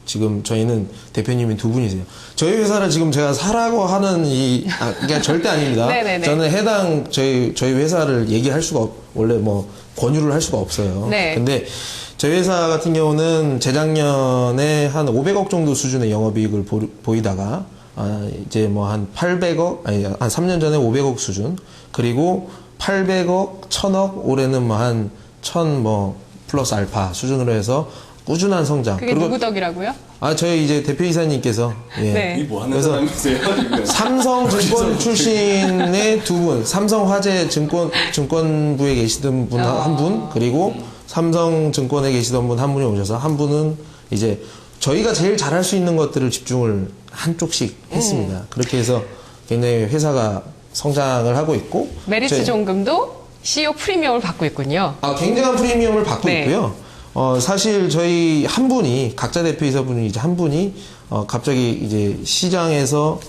지금 저희는 대표님이 두 분이세요. 저희 회사를 지금 제가 사라고 하는 그러니까 절대 아닙니다. 네네네. 저는 해당 저희 회사를 얘기할 수가 원래 뭐 권유를 할 수가 없어요. 네. 근데 저희 회사 같은 경우는 재작년에 한 500억 정도 수준의 영업이익을 보이다가 이제 뭐 한 800억 아니 한 3년 전에 500억 수준 그리고 800억, 1000억 올해는 뭐 한 1000 뭐 플러스 알파 수준으로 해서 꾸준한 성장. 그게 누구 덕이라고요? 저희 이제 대표이사님께서 예. 네. 이 뭐 하는 그래서 사람이세요? 지금? 삼성증권 출신의 두 분, 삼성화재 증권부에 계시던 분 한 분, 그리고 삼성증권에 계시던 분 한 분이 오셔서 한 분은 이제 저희가 제일 잘할 수 있는 것들을 집중을 한쪽씩 했습니다. 그렇게 해서 굉장히 회사가 성장을 하고 있고 메리츠 종금도 CEO 프리미엄을 받고 있군요. 굉장한 프리미엄을 받고 네. 있고요. 사실 저희 한 분이 각자 대표이사분이 이제 한 분이 갑자기 이제 시장에서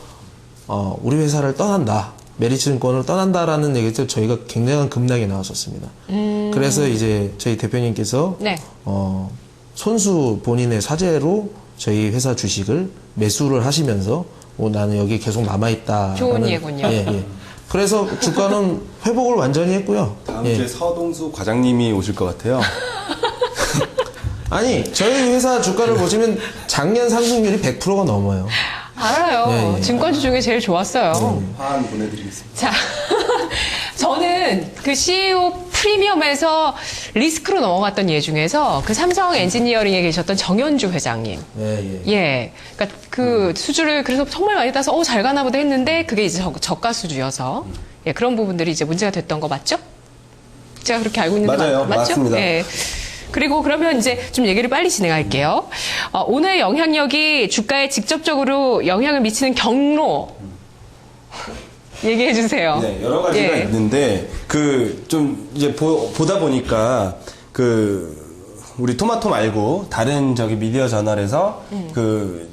우리 회사를 떠난다. 메리츠증권을 떠난다라는 얘기를 저희가 굉장한 급락이 나왔었습니다. 그래서 이제 저희 대표님께서 네. 손수 본인의 사재로 저희 회사 주식을 매수를 하시면서 나는 여기 계속 남아있다. 좋은 예군요. 예, 예. 그래서 주가는 회복을 완전히 했고요. 다음 예. 주에 서동수 과장님이 오실 것 같아요. 아니 저희 회사 주가를 보시면 작년 상승률이 100%가 넘어요. 알아요. 예, 예. 증권주 중에 제일 좋았어요. 화환 보내드리겠습니다. 자, 저는 그 CEO 프리미엄에서 리스크로 넘어갔던 예 중에서 그 삼성 엔지니어링에 계셨던 정현주 회장님. 예, 예. 예. 그러니까 그 수주를 그래서 정말 많이 따서 잘 가나 보다 했는데 그게 이제 저가 수주여서 예, 그런 부분들이 이제 문제가 됐던 거 맞죠? 제가 그렇게 알고 있는데 맞아요. 맞죠? 맞습니다. 네. 그리고 그러면 이제 좀 얘기를 빨리 진행할게요. 오늘 영향력이 주가에 직접적으로 영향을 미치는 경로 얘기해 주세요. 네, 여러 가지가 예. 있는데 좀 이제 보다 보니까 우리 토마토 말고 다른 미디어 저널에서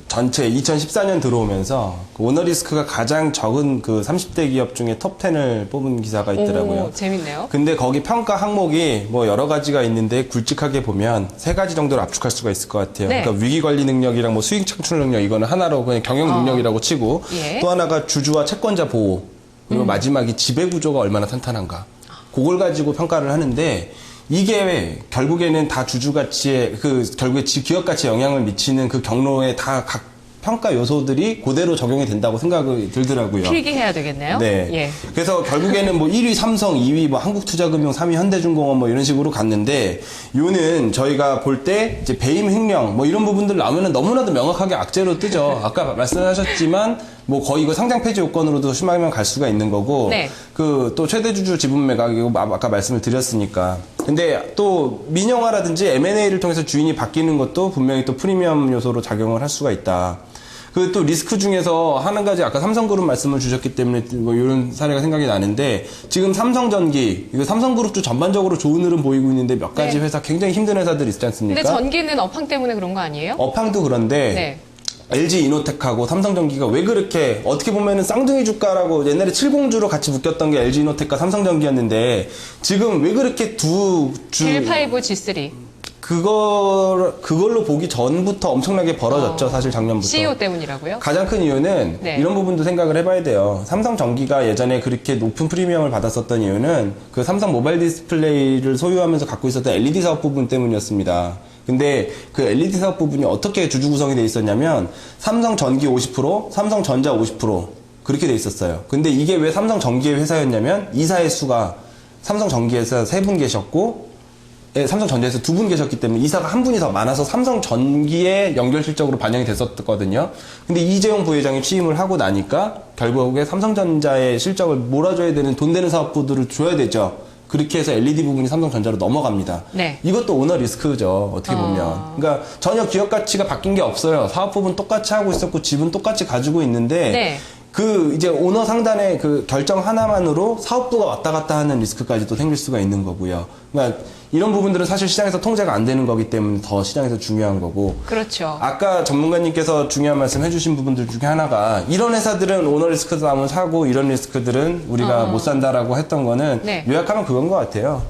전체 2014년 들어오면서 오너리스크가 가장 적은 30대 기업 중에 톱 10을 뽑은 기사가 있더라고요. 오, 재밌네요. 근데 거기 평가 항목이 여러 가지가 있는데 굵직하게 보면 3가지 정도로 압축할 수가 있을 것 같아요. 네. 그러니까 위기 관리 능력이랑 수익 창출 능력 이거는 하나로 그냥 경영 능력이라고 치고 예. 또 하나가 주주와 채권자 보호 그리고 마지막이 지배 구조가 얼마나 탄탄한가 그걸 가지고 평가를 하는데 이게 결국에는 다 주주 가치에 결국에 기업 가치에 영향을 미치는 그 경로에 다 각 평가 요소들이 그대로 적용이 된다고 생각이 들더라고요. 필기해야 되겠네요. 네. 예. 그래서 결국에는 1위 삼성, 2위 한국투자금융, 3위 현대중공업 이런 식으로 갔는데 요는 저희가 볼 때 이제 배임 횡령 이런 부분들 나오면은 너무나도 명확하게 악재로 뜨죠. 아까 말씀하셨지만 거의 이거 상장 폐지 요건으로도 심하면 갈 수가 있는 거고 네. 또 최대 주주 지분 매각 이거 아까 말씀을 드렸으니까. 근데 또 민영화라든지 M&A를 통해서 주인이 바뀌는 것도 분명히 또 프리미엄 요소로 작용을 할 수가 있다. 또 리스크 중에서 한 가지 아까 삼성그룹 말씀을 주셨기 때문에 이런 사례가 생각이 나는데 지금 삼성전기 이거 삼성그룹도 전반적으로 좋은 흐름 보이고 있는데 몇 가지 네. 회사 굉장히 힘든 회사들이 있지 않습니까? 근데 전기는 업황 때문에 그런 거 아니에요? 업황도 그런데 네. LG 이노텍하고 삼성전기가 왜 그렇게 어떻게 보면은 쌍둥이 주가라고 옛날에 칠공주로 같이 묶였던 게 LG 이노텍과 삼성전기였는데 지금 왜 그렇게 G5, G3. 그걸로 보기 전부터 엄청나게 벌어졌죠. 사실 작년부터. CEO 때문이라고요? 가장 큰 이유는 네. 이런 부분도 생각을 해봐야 돼요. 삼성전기가 예전에 그렇게 높은 프리미엄을 받았었던 이유는 삼성 모바일 디스플레이를 소유하면서 갖고 있었던 LED 사업 부분 때문이었습니다. 근데 LED 사업 부분이 어떻게 주주 구성이 돼 있었냐면 삼성전기 50%, 삼성전자 50% 그렇게 돼 있었어요. 근데 이게 왜 삼성전기의 회사였냐면 이사의 수가 삼성전기에서 3분 계셨고 삼성전자에서 2분 계셨기 때문에 이사가 한 분이 더 많아서 삼성전기의 연결 실적으로 반영이 됐었거든요. 근데 이재용 부회장이 취임을 하고 나니까 결국에 삼성전자의 실적을 몰아줘야 되는 돈 되는 사업부들을 줘야 되죠. 그렇게 해서 LED 부분이 삼성전자로 넘어갑니다. 네. 이것도 오너 리스크죠. 어떻게 보면. 그러니까 전혀 기업 가치가 바뀐 게 없어요. 사업 부분 똑같이 하고 있었고 지분 똑같이 가지고 있는데 네. 이제 오너 상단의 결정 하나만으로 사업부가 왔다 갔다 하는 리스크까지도 생길 수가 있는 거고요. 그러니까 이런 부분들은 사실 시장에서 통제가 안 되는 거기 때문에 더 시장에서 중요한 거고. 그렇죠. 아까 전문가님께서 중요한 말씀 해주신 부분들 중에 하나가 이런 회사들은 오너 리스크도 하면 사고 이런 리스크들은 우리가 못 산다라고 했던 거는 네. 요약하면 그건 것 같아요.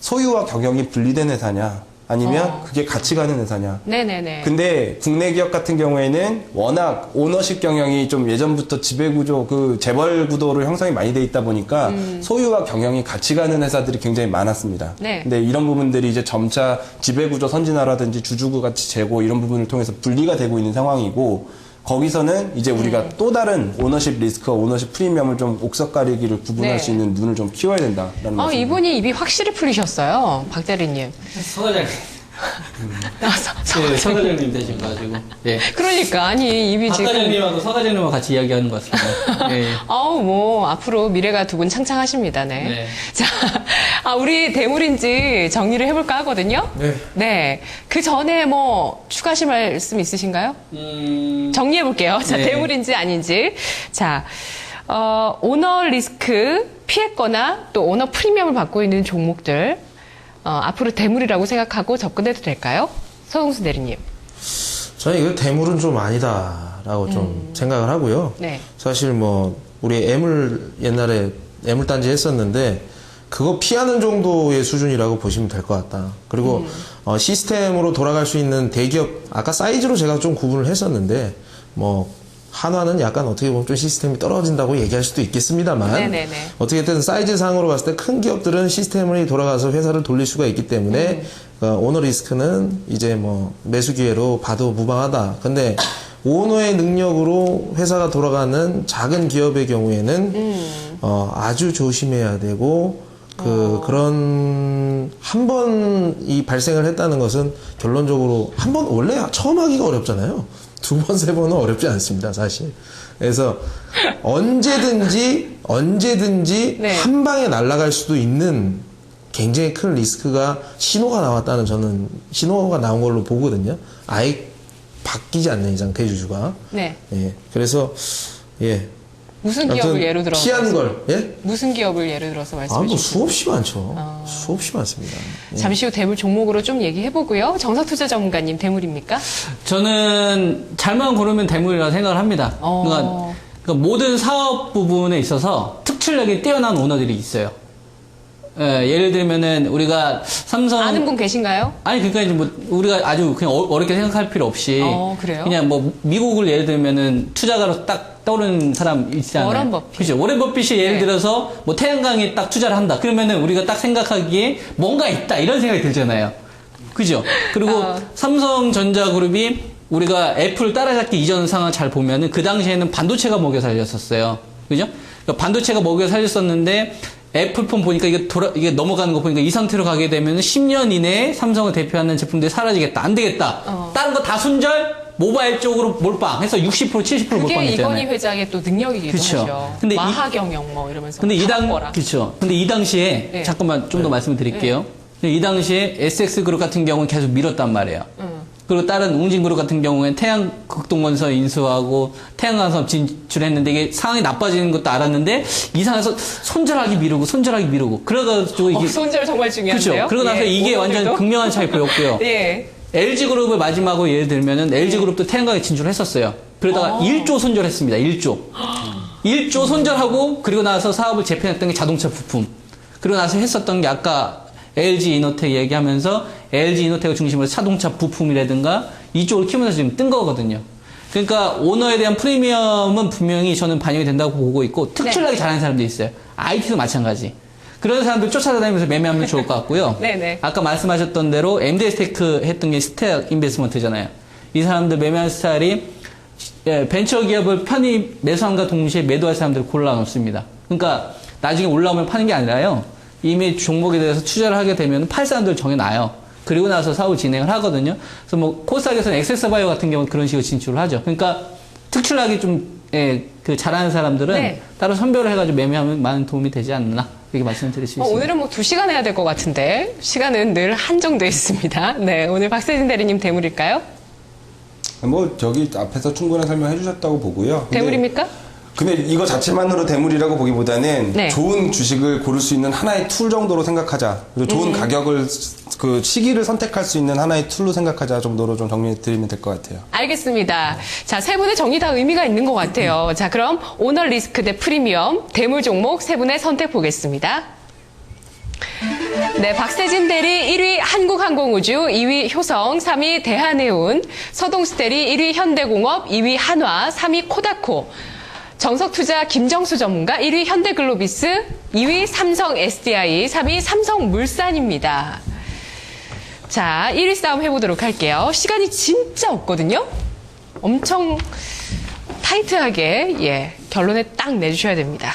소유와 경영이 분리된 회사냐 아니면 그게 같이 가는 회사냐. 네네네. 근데 국내 기업 같은 경우에는 워낙 오너십 경영이 좀 예전부터 지배구조, 재벌 구도로 형성이 많이 돼 있다 보니까 소유와 경영이 같이 가는 회사들이 굉장히 많았습니다. 네. 근데 이런 부분들이 이제 점차 지배구조 선진화라든지 주주구 가치 제고 이런 부분을 통해서 분리가 되고 있는 상황이고 거기서는 이제 우리가 또 다른 오너십 리스크와 오너십 프리미엄을 좀 옥석 가리기를 구분할 네. 수 있는 눈을 좀 키워야 된다라는 말씀. 이분이 입이 확실히 풀리셨어요. 박 대리님. 서과장님. 네, 서과장님 되셔가지고. 네. 그러니까, 입이 박 지금. 과장님하고 서과장님하고 같이 이야기하는 것 같습니다. 네. 앞으로 미래가 두 분 창창하십니다. 네. 네. 자, 우리 대물인지 정리를 해볼까 하거든요. 네. 네. 그 전에 추가하실 말씀 있으신가요? 정리해볼게요. 자, 네. 대물인지 아닌지. 자, 오너 리스크 피했거나 또 오너 프리미엄을 받고 있는 종목들, 앞으로 대물이라고 생각하고 접근해도 될까요? 서동수 대리님. 저는 이거 대물은 좀 아니다라고 좀 생각을 하고요. 네. 사실 우리 옛날에 애물단지 했었는데 그거 피하는 정도의 수준이라고 보시면 될 것 같다. 그리고 시스템으로 돌아갈 수 있는 대기업 아까 사이즈로 제가 좀 구분을 했었는데 한화는 약간 어떻게 보면 좀 시스템이 떨어진다고 얘기할 수도 있겠습니다만 네네네. 어떻게든 사이즈 상으로 봤을 때 큰 기업들은 시스템을 돌아가서 회사를 돌릴 수가 있기 때문에 오너 리스크는 이제 매수 기회로 봐도 무방하다. 근데 오너의 능력으로 회사가 돌아가는 작은 기업의 경우에는 아주 조심해야 되고 그런 한 번 이 발생을 했다는 것은 결론적으로 한 번 원래 처음 하기가 어렵잖아요. 2번, 3번은 어렵지 않습니다, 사실. 그래서 언제든지 네. 한 방에 날아갈 수도 있는 굉장히 큰 리스크가 신호가 나왔다는 저는 신호가 나온 걸로 보거든요. 아예 바뀌지 않는 이상 대주주가. 네. 예. 그래서 예. 무슨 아무튼 기업을 예로 들어서 피하는 걸. 예? 무슨 기업을 예를 들어서 말씀해 뭐 주시죠. 수없이 많죠. 수없이 많습니다. 예. 잠시 후 대물 종목으로 좀 얘기해 보고요. 정석투자 전문가님 대물입니까? 저는 잘만 고르면 대물이라고 생각을 합니다. 그러니까 모든 사업 부분에 있어서 특출나게 뛰어난 오너들이 있어요. 예, 예를 들면은 우리가 삼성 아는 분 계신가요? 아니 그러니까 이제 뭐 우리가 아주 그냥 어렵게 생각할 필요 없이 그래요? 그냥 뭐 미국을 예를 들면은 투자가로 딱 떠오르는 사람 있잖아요. 워런 버핏. 그죠? 워런 버핏이 예를 네. 들어서 뭐 태양광에 딱 투자를 한다. 그러면은 우리가 딱 생각하기에 뭔가 있다 이런 생각이 들잖아요. 그죠? 그리고 삼성전자그룹이 우리가 애플 따라잡기 이전 상황 잘 보면은 그 당시에는 반도체가 먹여 살렸었어요. 그죠? 그러니까 반도체가 먹여 살렸었는데 애플폰 보니까 이게 넘어가는 거 보니까 이 상태로 가게 되면 10년 이내에 삼성을 대표하는 제품들이 사라지겠다. 안 되겠다. 다른 거 다 손절, 모바일 쪽으로 몰빵 해서 60%, 70% 그게 몰빵했잖아요. 이건희 회장의 또 능력이기도 그쵸. 하죠. 근데 마하 경영 뭐 이러면서. 근데 거라. 그렇죠. 근데 이 당시에 네. 잠깐만 좀 더 말씀을 드릴게요. 이 당시에 SX그룹 같은 경우는 계속 밀었단 말이에요. 그리고 다른 웅진그룹 같은 경우에는 태양극동건설 인수하고 태양광산업 진출했는데 이게 상황이 나빠지는 것도 알았는데 이상해서 손절하기 미루고 그래가지고 이게 손절 정말 중요한데요. 그렇죠. 그러고 나서 예, 이게 완전 오늘도. 극명한 차이 보였고요. 예. LG그룹을 마지막으로 예를 들면은 LG그룹도 태양광에 진출했었어요. 그러다가 1조 손절했습니다. 1조 손절하고 그리고 나서 사업을 재편했던 게 자동차 부품. 그리고 나서 했었던 게 아까 LG 이노텍 얘기하면서 LG 이노텍을 중심으로 자동차 부품이라든가 이쪽을 키우면서 지금 뜬 거거든요. 그러니까 오너에 대한 프리미엄은 분명히 저는 반영이 된다고 보고 있고 특출나게 잘하는 사람도 있어요. IT도 마찬가지. 그런 사람들 쫓아다니면서 매매하면 좋을 것 같고요. 네네. 아까 말씀하셨던 대로 MD스테이크 했던 게 스택 인베스먼트잖아요. 이 사람들 매매하는 스타일이 벤처 기업을 편히 매수함과 동시에 매도할 사람들을 골라놓습니다. 그러니까 나중에 올라오면 파는 게 아니라요. 이미 종목에 대해서 투자를 하게 되면 팔 사람들을 정해놔요. 그리고 나서 사후 진행을 하거든요. 그래서 뭐 코스닥에서는 엑세스바이오 같은 경우는 그런 식으로 진출을 하죠. 그러니까 특출나게 좀 그 잘하는 사람들은 네. 따로 선별을 해가지고 매매하면 많은 도움이 되지 않나 이렇게 말씀드릴 수 있습니다. 오늘은 뭐 2시간 해야 될 것 같은데 시간은 늘 한정돼 있습니다. 네, 오늘 박세진 대리님 대물일까요? 뭐 저기 앞에서 충분한 설명해 주셨다고 보고요. 대물입니까? 근데 이거 자체만으로 대물이라고 보기보다는 네. 좋은 주식을 고를 수 있는 하나의 툴 정도로 생각하자. 그리고 좋은 가격을 그 시기를 선택할 수 있는 하나의 툴로 생각하자 정도로 좀 정리해 드리면 될 것 같아요. 알겠습니다. 자, 세 분의 정리 다 의미가 있는 것 같아요. 자, 그럼 오너 리스크 대 프리미엄, 대물 종목 세 분의 선택 보겠습니다. 네, 박세진 대리 1위 한국항공우주, 2위 효성, 3위 대한해운, 서동수 대리 1위 현대공업, 2위 한화, 3위 코다코, 정석투자 김정수 전문가 1위 현대글로비스, 2위 삼성 SDI, 3위 삼성물산입니다. 자, 1위 싸움 해보도록 할게요. 시간이 진짜 없거든요. 엄청 타이트하게 결론에 딱 내주셔야 됩니다.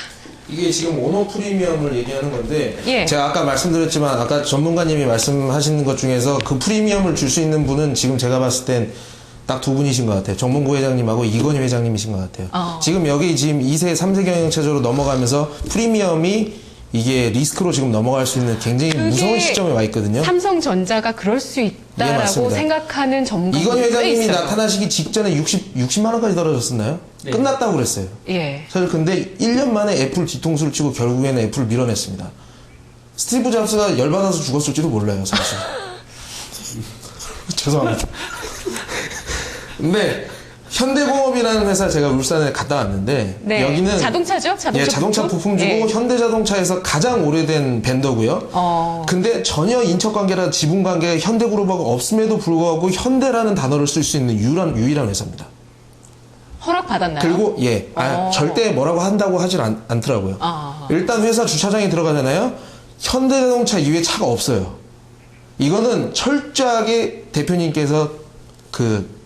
이게 지금 오너 프리미엄을 얘기하는 건데 예. 제가 아까 말씀드렸지만 아까 전문가님이 말씀하시는 것 중에서 그 프리미엄을 줄 수 있는 분은 지금 제가 봤을 땐 딱 두 분이신 것 같아요. 정봉구 회장님하고 이건희 회장님이신 것 같아요. 지금 여기 지금 2세, 3세 경영체제로 넘어가면서 프리미엄이 이게 리스크로 지금 넘어갈 수 있는 굉장히 무서운 시점에 와 있거든요. 삼성전자가 그럴 수 예, 있다라고 맞습니다. 생각하는 전문가들이 이건희 회장님이 있어요. 나타나시기 직전에 60만 원까지 떨어졌었나요? 네. 끝났다고 그랬어요. 예. 사실 근데 1년 만에 애플 뒤통수를 치고 결국에는 애플을 밀어냈습니다. 스티브 잡스가 열받아서 죽었을지도 몰라요, 사실. 죄송합니다. 근데 현대공업이라는 회사 제가 울산에 갔다 왔는데 네. 여기는 자동차죠? 자동차 부품주고 예. 현대자동차에서 가장 오래된 벤더고요. 근데 전혀 인척관계나 지분관계가 현대그룹하고 없음에도 불구하고 현대라는 단어를 쓸 수 있는 유일한 회사입니다. 허락 받았나요? 그리고 절대 뭐라고 한다고 하질 않더라고요. 일단 회사 주차장에 들어가잖아요. 현대자동차 이외에 차가 없어요. 이거는 철저하게 대표님께서 그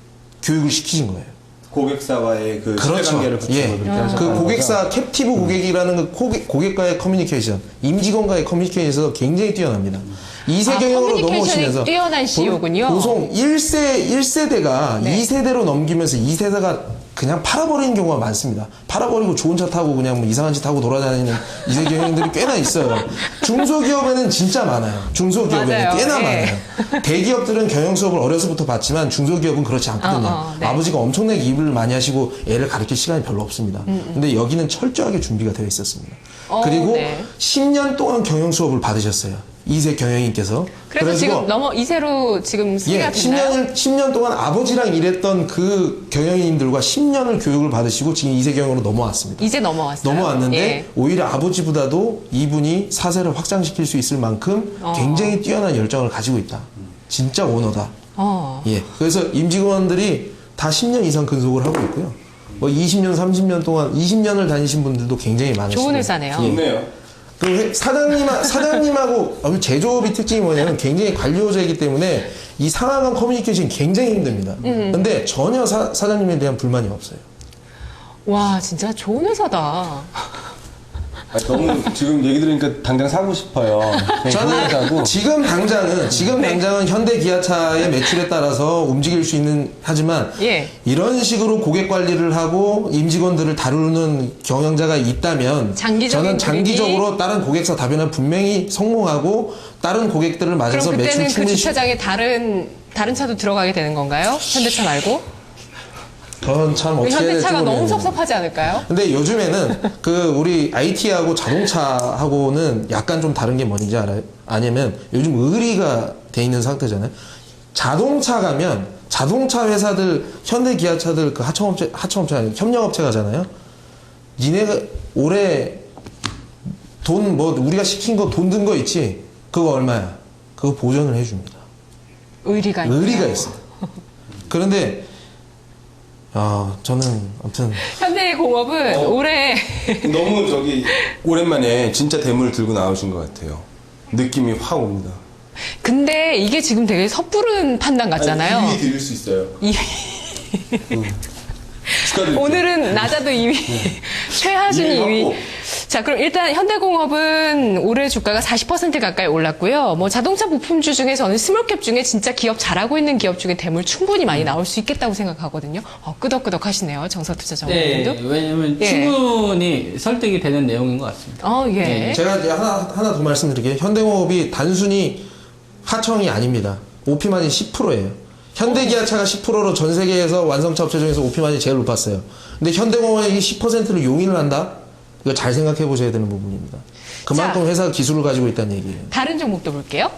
교육을 시키신 거예요. 고객사와의 그 그렇죠. 신뢰관계를 구축을 예. 그렇게 하셨다는 그 거죠. 고객사 캡티브 고객이라는 그 고객과의 커뮤니케이션, 임직원과의 커뮤니케이션에서 굉장히 뛰어납니다. 2세 경영으로 커뮤니케이션이 넘어오시면서 뛰어난 CEO군요. 보통 1세대가 네. 2세대로 넘기면서 2세대가 그냥 팔아버리는 경우가 많습니다. 팔아버리고 좋은 차 타고 그냥 뭐 이상한 짓 하고 돌아다니는 이세 경영들이 꽤나 있어요. 중소기업에는 진짜 많아요. 중소기업에는 맞아요. 꽤나 예. 많아요. 대기업들은 경영 수업을 어려서부터 받지만 중소기업은 그렇지 않거든요. 네. 아버지가 엄청나게 일을 많이 하시고 애를 가르칠 시간이 별로 없습니다. 근데 여기는 철저하게 준비가 되어 있었습니다. 그리고 네. 10년 동안 경영 수업을 받으셨어요. 이세 경영인께서. 그래서 지금 이세로 지금 승계가 됐나요? 10년 동안 아버지랑 일했던 그 경영인들과 10년을 교육을 받으시고 지금 이세 경영으로 넘어왔습니다. 이제 넘어왔어요. 넘어왔는데 예. 오히려 아버지보다도 이분이 사세를 확장시킬 수 있을 만큼 굉장히 뛰어난 열정을 가지고 있다. 진짜 오너다. 예. 그래서 임직원들이 다 10년 이상 근속을 하고 있고요. 뭐 20년, 30년 동안 20년을 다니신 분들도 굉장히 많으시고. 좋은 회사네요. 예. 좋네요. 그 사장님하고 제조업의 특징이 뭐냐면 굉장히 관료제이기 때문에 이 상하간 커뮤니케이션이 굉장히 힘듭니다. 근데 전혀 사장님에 대한 불만이 없어요. 와, 진짜 좋은 회사다. 너무 지금 얘기 들으니까 당장 사고 싶어요. 저는 사고. 지금 당장은 현대 기아차의 매출에 따라서 움직일 수 있는 하지만 예. 이런 식으로 고객 관리를 하고 임직원들을 다루는 경영자가 있다면 장기적인 저는 장기적으로 그림이? 다른 고객사 답변은 분명히 성공하고 다른 고객들을 맞아서 그럼 매출 그때는 그 충분히 주차장에 다른 차도 들어가게 되는 건가요? 현대차 말고? 그건 참 어떻게 해야 될지 현대차가 너무 모르겠네요. 섭섭하지 않을까요? 근데 요즘에는 우리 IT하고 자동차하고는 약간 좀 다른 게 뭔지 알아요? 아니면 요즘 의리가 돼 있는 상태잖아요. 자동차 가면 자동차 회사들 현대 기아차들 그 하청업체 아니 협력업체 가잖아요. 니네가 올해 돈 우리가 시킨 거 돈 든 거 있지? 그거 얼마야? 그거 보전을 해줍니다. 의리가 있어요. 의리가 있어요. 그런데 저는 아무튼 현대공업은 올해 너무 오랜만에 진짜 대물 들고 나오신 것 같아요. 느낌이 확 옵니다. 근데 이게 지금 되게 섣부른 판단 같잖아요. 2위 드릴 수 있어요. 축하드립니다. 오늘은 낮아도 2위, 최하순이 2위. 자, 그럼 일단 현대공업은 올해 주가가 40% 가까이 올랐고요. 뭐 자동차 부품주 중에서는 스몰캡 중에 진짜 기업 잘하고 있는 기업 중에 대물 충분히 많이 나올 수 있겠다고 생각하거든요. 끄덕끄덕 하시네요. 정서투자 전문님도. 네, 왜냐면 예. 충분히 설득이 되는 내용인 것 같습니다. 예. 제가 이제 하나 더 말씀드릴게요. 현대공업이 단순히 하청이 아닙니다. OP만이 10%예요. 현대기아차가 10%로 전 세계에서 완성차 업체 중에서 OP만이 제일 높았어요. 근데 현대공업이 10%를 용인을 한다? 이거 잘 생각해 보셔야 되는 부분입니다. 그만큼 자, 회사가 기술을 가지고 있다는 얘기예요. 다른 종목도 볼게요.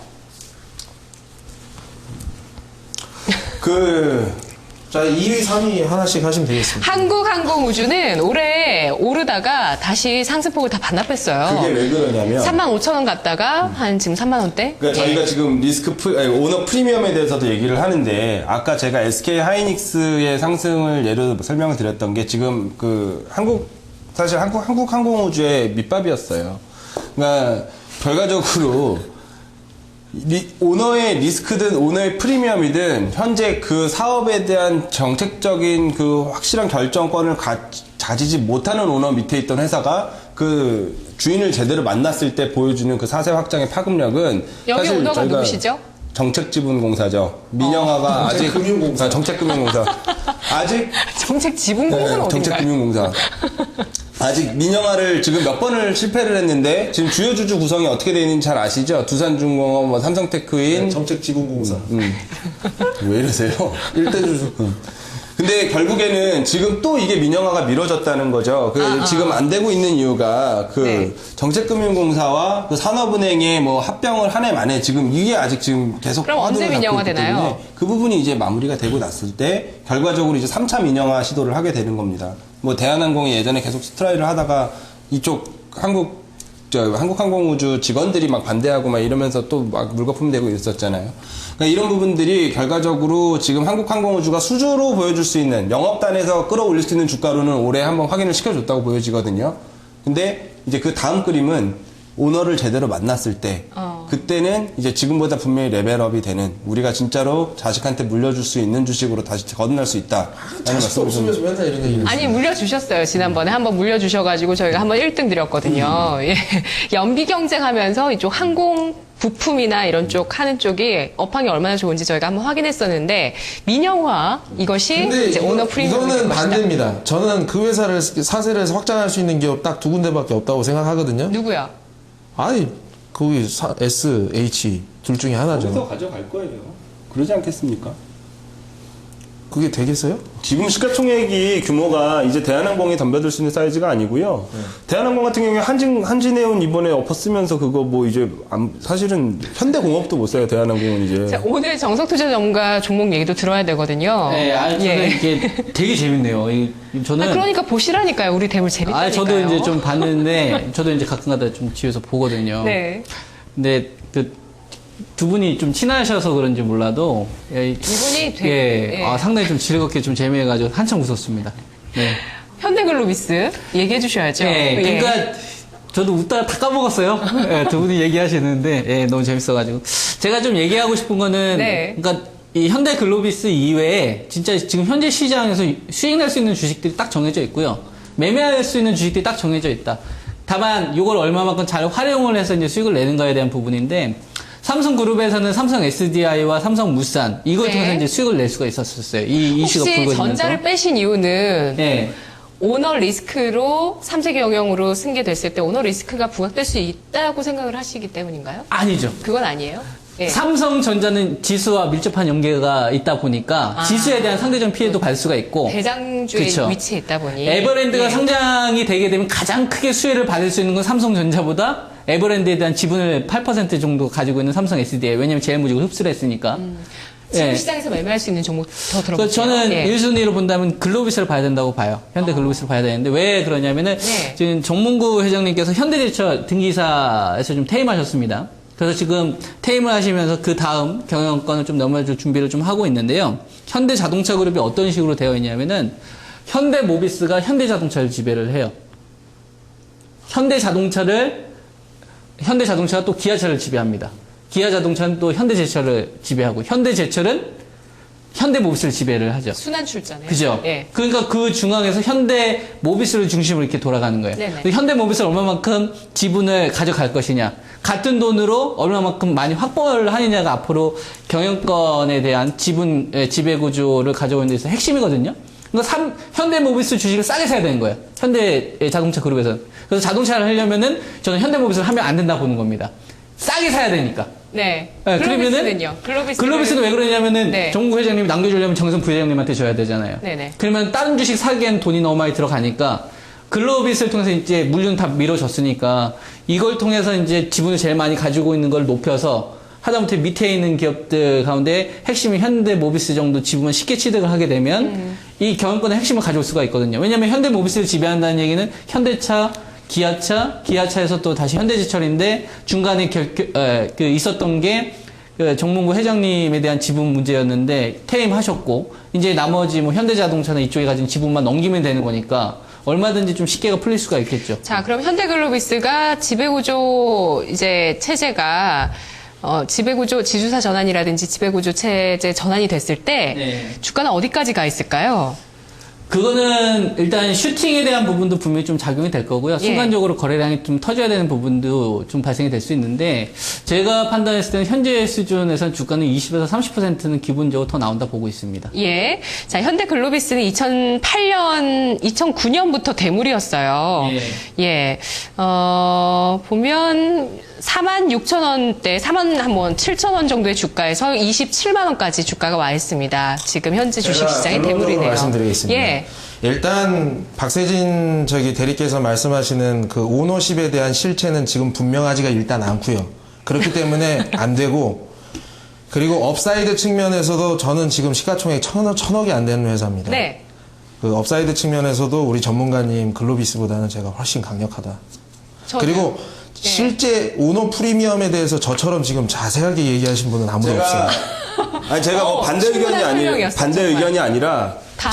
자, 2위, 3위 하나씩 하시면 되겠습니다. 한국항공우주는 올해 오르다가 다시 상승폭을 다 반납했어요. 그게 왜 그러냐면 35,000원 갔다가 한 지금 3만원대? 그러니까 저희가 지금 오너 프리미엄에 대해서도 얘기를 하는데 아까 제가 SK 하이닉스의 상승을 예로 설명을 드렸던 게 지금 사실 한국 항공우주의 밑밥이었어요. 그러니까 결과적으로 오너의 리스크든 오너의 프리미엄이든 현재 그 사업에 대한 정책적인 그 확실한 결정권을 가지지 못하는 오너 밑에 있던 회사가 그 주인을 제대로 만났을 때 보여주는 그 사세 확장의 파급력은 여기 사실 오너가 저희가 누구시죠? 정책지분공사죠. 민영화가 아직 정책금융공사 아직 정책지분공사는 어딘가요? 정책금융공사. 아직 민영화를 지금 몇 번을 실패를 했는데 지금 주요 주주 구성이 어떻게 되어 있는지 잘 아시죠? 두산중공업, 삼성테크인, 정책지분공사. 왜 이러세요? 1대 주주. 근데 결국에는 지금 또 이게 민영화가 미뤄졌다는 거죠. 지금 안 되고 있는 이유가 네. 정책금융공사와 그 산업은행의 뭐 합병을 한 해 만에 지금 이게 아직 지금 계속 그럼 언제 화두를 민영화 갖고 있기 되나요? 때문에 그 부분이 이제 마무리가 되고 났을 때 결과적으로 이제 3차 민영화 시도를 하게 되는 겁니다. 뭐 대한항공이 예전에 계속 스트라이를 하다가 이쪽 한국항공우주 직원들이 막 반대하고 막 이러면서 또 막 물거품 되고 있었잖아요. 그러니까 이런 부분들이 결과적으로 지금 한국항공우주가 수주로 보여줄 수 있는 영업단에서 끌어올릴 수 있는 주가로는 올해 한번 확인을 시켜줬다고 보여지거든요. 근데 이제 그 다음 그림은 오너를 제대로 만났을 때 그때는 이제 지금보다 분명히 레벨업이 되는 우리가 진짜로 자식한테 물려줄 수 있는 주식으로 다시 거듭날 수 있다. 자식도 없으면서 맨날 이런 얘기를 아니 물려주셨어요. 지난번에 한번 물려주셔가지고 저희가 한번 1등 드렸거든요. 예. 연비 경쟁하면서 이쪽 항공 부품이나 이런 쪽 하는 쪽이 업황이 얼마나 좋은지 저희가 한번 확인했었는데 민영화 이것이 근데 이제 오너 프리미엄 이거는 반대입니다. 저는 그 회사를 사세를 확장할 수 있는 기업 딱 두 군데밖에 없다고 생각하거든요. 누구야? 아니 거기 S, H 둘 중에 하나죠. 거기서 가져갈 거예요. 그러지 않겠습니까? 그게 되겠어요? 지금 시가총액이 규모가 이제 대한항공이 덤벼들 수 있는 사이즈가 아니고요. 대한항공 같은 경우에 한진해운 이번에 엎어 쓰면서 그거 뭐 이제 사실은 현대공업도 못 써요. 대한항공은 이제. 자, 오늘 정석투자 전문가 종목 얘기도 들어야 되거든요. 네, 아니, 저는 예. 이게 되게 재밌네요. 저는. 그러니까 보시라니까요. 우리 대물 재밌다니까요. 저도 이제 좀 봤는데, 저도 이제 가끔가다 좀 집에서 보거든요. 네. 근데 두 분이 좀 친하셔서 그런지 몰라도 이분이 되게 상당히 좀 즐겁게 좀 재미해가지고 한참 웃었습니다. 네. 현대글로비스 얘기해 주셔야죠. 예, 그러니까 저도 웃다가 다 까먹었어요. 예, 두 분이 얘기하시는데 예, 너무 재밌어가지고 제가 좀 얘기하고 싶은 거는 네. 그러니까 이 현대글로비스 이외에 진짜 지금 현재 시장에서 수익 낼 수 있는 주식들이 딱 정해져 있고요. 매매할 수 있는 주식들이 딱 정해져 있다. 다만 이걸 얼마만큼 잘 활용을 해서 이제 수익을 내는가에 대한 부분인데. 삼성그룹에서는 삼성 SDI와 삼성물산 이걸 네. 통해서 이제 수익을 낼 수가 있었어요. 이 이슈가 혹시 불거지면서. 전자를 빼신 이유는 네. 오너 리스크로 삼세계 경영으로 승계됐을 때 오너 리스크가 부각될 수 있다고 생각을 하시기 때문인가요? 아니죠. 그건 아니에요. 예. 삼성전자는 지수와 밀접한 연계가 있다 보니까 지수에 대한 상대적 피해도 갈 수가 있고 대장주의 그쵸. 위치에 있다 보니 에버랜드가 예. 상장이 되게 되면 가장 크게 수혜를 받을 수 있는 건 삼성전자보다 에버랜드에 대한 지분을 8% 정도 가지고 있는 삼성 SDI. 왜냐면 제일모직을 흡수를 했으니까. 지금 예. 시장에서 매매할 수 있는 종목 더 들어볼게요. 그래서 저는 예. 1순위로 본다면 글로비스를 봐야 된다고 봐요. 현대글로비스를 봐야 되는데 왜 그러냐면은 네. 지금 정문구 회장님께서 현대제철 등기사에서 좀 퇴임하셨습니다. 그래서 지금 퇴임을 하시면서 그 다음 경영권을 좀 넘어줄 준비를 좀 하고 있는데요. 현대자동차 그룹이 어떤 식으로 되어 있냐면은 현대모비스가 현대자동차를 지배를 해요. 현대자동차가 또 기아차를 지배합니다. 기아자동차는 또 현대제철을 지배하고 현대제철은 현대모비스를 지배를 하죠. 순환 출자네요. 그죠? 예. 그러니까 그 중앙에서 현대모비스를 중심으로 이렇게 돌아가는 거예요. 네네. 근데 현대모비스를 얼마만큼 지분을 가져갈 것이냐. 같은 돈으로 얼마만큼 많이 확보를 하느냐가 앞으로 경영권에 대한 지배구조를 가져오는 데서 핵심이거든요. 그러니까 현대모비스 주식을 싸게 사야 되는 거예요. 현대자동차 그룹에서는. 그래서 자동차를 하려면은 저는 현대모비스를 하면 안 된다고 보는 겁니다. 싸게 사야 되니까. 네. 네, 글로비스는요? 글로비스는 왜 그러냐면은 네. 정국 회장님이 남겨주려면 정선 부회장님한테 줘야 되잖아요. 네네. 그러면 다른 주식 사기엔 돈이 너무 많이 들어가니까 글로비스를 통해서 이제 물륜 다 밀어줬으니까 이걸 통해서 이제 지분을 제일 많이 가지고 있는 걸 높여서 하다못해 밑에 있는 기업들 가운데 핵심이 현대모비스 정도 지분을 쉽게 취득을 하게 되면 이 경영권의 핵심을 가져올 수가 있거든요. 왜냐하면 현대모비스를 지배한다는 얘기는 현대차, 기아차에서 또 다시 현대제철인데 중간에 있었던 게 정문구 회장님에 대한 지분 문제였는데 퇴임하셨고 이제 나머지 뭐 현대자동차나 이쪽에 가진 지분만 넘기면 되는 거니까 얼마든지 좀 쉽게가 풀릴 수가 있겠죠. 자, 그럼 현대글로비스가 지배구조 이제 체제가 지배구조 지주사 전환이라든지 지배구조 체제 전환이 됐을 때 네. 주가는 어디까지 가 있을까요? 그거는 일단 슈팅에 대한 부분도 분명히 좀 작용이 될 거고요. 예. 순간적으로 거래량이 좀 터져야 되는 부분도 좀 발생이 될 수 있는데 제가 판단했을 때는 현재 수준에서는 주가는 20에서 30%는 기본적으로 더 나온다 보고 있습니다. 예. 자, 현대글로비스는 2009년부터 대물이었어요. 예. 보면 46,000원대, 47,000원 정도의 주가에서 27만원까지 주가가 와 있습니다. 지금 현재 주식시장의 대물이네요. 말씀드리겠습니다. 예. 일단 박세진 대리께서 말씀하시는 그 오너십에 대한 실체는 지금 분명하지가 일단 않고요. 그렇기 때문에 안 되고 그리고 업사이드 측면에서도 저는 지금 시가총액 1,000억이 안 되는 회사입니다. 네. 그 업사이드 측면에서도 우리 전문가님 글로비스보다는 제가 훨씬 강력하다. 그리고 실제 오너 프리미엄에 대해서 저처럼 지금 자세하게 얘기하신 분은 아무도 없어요. 제가 뭐 반대 의견이 충분한 설명이었어요, 반대 정말. 의견이 아니라 다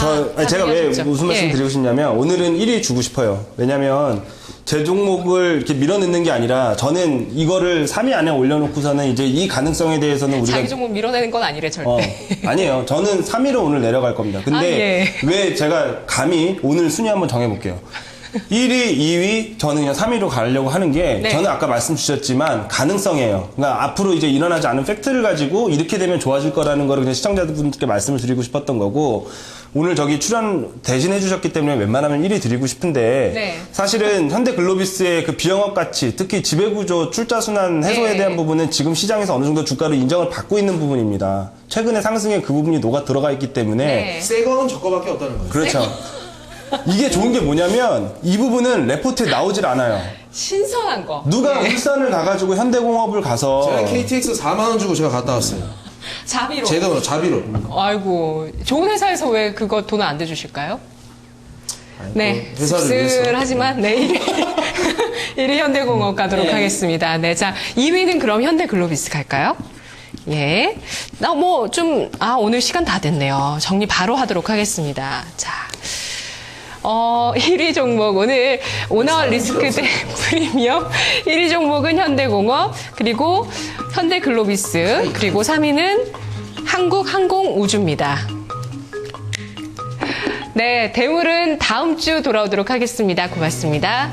제가 왜 얘기하셨죠. 무슨 말씀 예. 드리고 싶냐면 오늘은 1위 주고 싶어요. 왜냐면 제 종목을 이렇게 밀어넣는 게 아니라 저는 이거를 3위 안에 올려놓고서는 이제 이 가능성에 대해서는 우리가 자기 종목 밀어내는 건 아니래, 절대. 아니에요. 저는 3위로 오늘 내려갈 겁니다. 근데 아, 예. 왜 제가 감히 오늘 순위 한번 정해볼게요. 1위, 2위, 저는 그냥 3위로 가려고 하는 게 네. 저는 아까 말씀 주셨지만 가능성이에요. 그러니까 앞으로 이제 일어나지 않은 팩트를 가지고 이렇게 되면 좋아질 거라는 거를 그냥 시청자분들께 말씀을 드리고 싶었던 거고 오늘 저기 출연 대신해 주셨기 때문에 웬만하면 1위 드리고 싶은데 네. 사실은 현대글로비스의 그 비영업 가치 특히 지배구조 출자순환 해소에 네. 대한 부분은 지금 시장에서 어느 정도 주가로 인정을 받고 있는 부분입니다. 최근에 상승에 그 부분이 녹아 들어가 있기 때문에 네. 새 거는 저거밖에 없다는 거예요. 그렇죠. 이게 좋은 게 뭐냐면 이 부분은 레포트에 나오질 않아요. 신선한 거. 누가 네. 울산을 가가지고 현대공업을 가서 제가 KTX 4만 원 주고 제가 갔다 왔어요. 자비로. 제 돈으로 자비로. 아이고, 좋은 회사에서 왜 그거 돈 안 대주실까요? 네, 또 회사를 위해서. 씁쓸하지만 내일이 1위 현대공업 가도록 하겠습니다. 네, 자 2위는 그럼 현대글로비스 갈까요? 예, 나 뭐 좀 오늘 시간 다 됐네요. 정리 바로 하도록 하겠습니다. 자. 1위 종목 오늘 오너 리스크 대 프리미엄 1위 종목은 현대공업 그리고 현대글로비스 그리고 3위는 한국항공우주입니다. 네, 대물은 다음 주 돌아오도록 하겠습니다. 고맙습니다.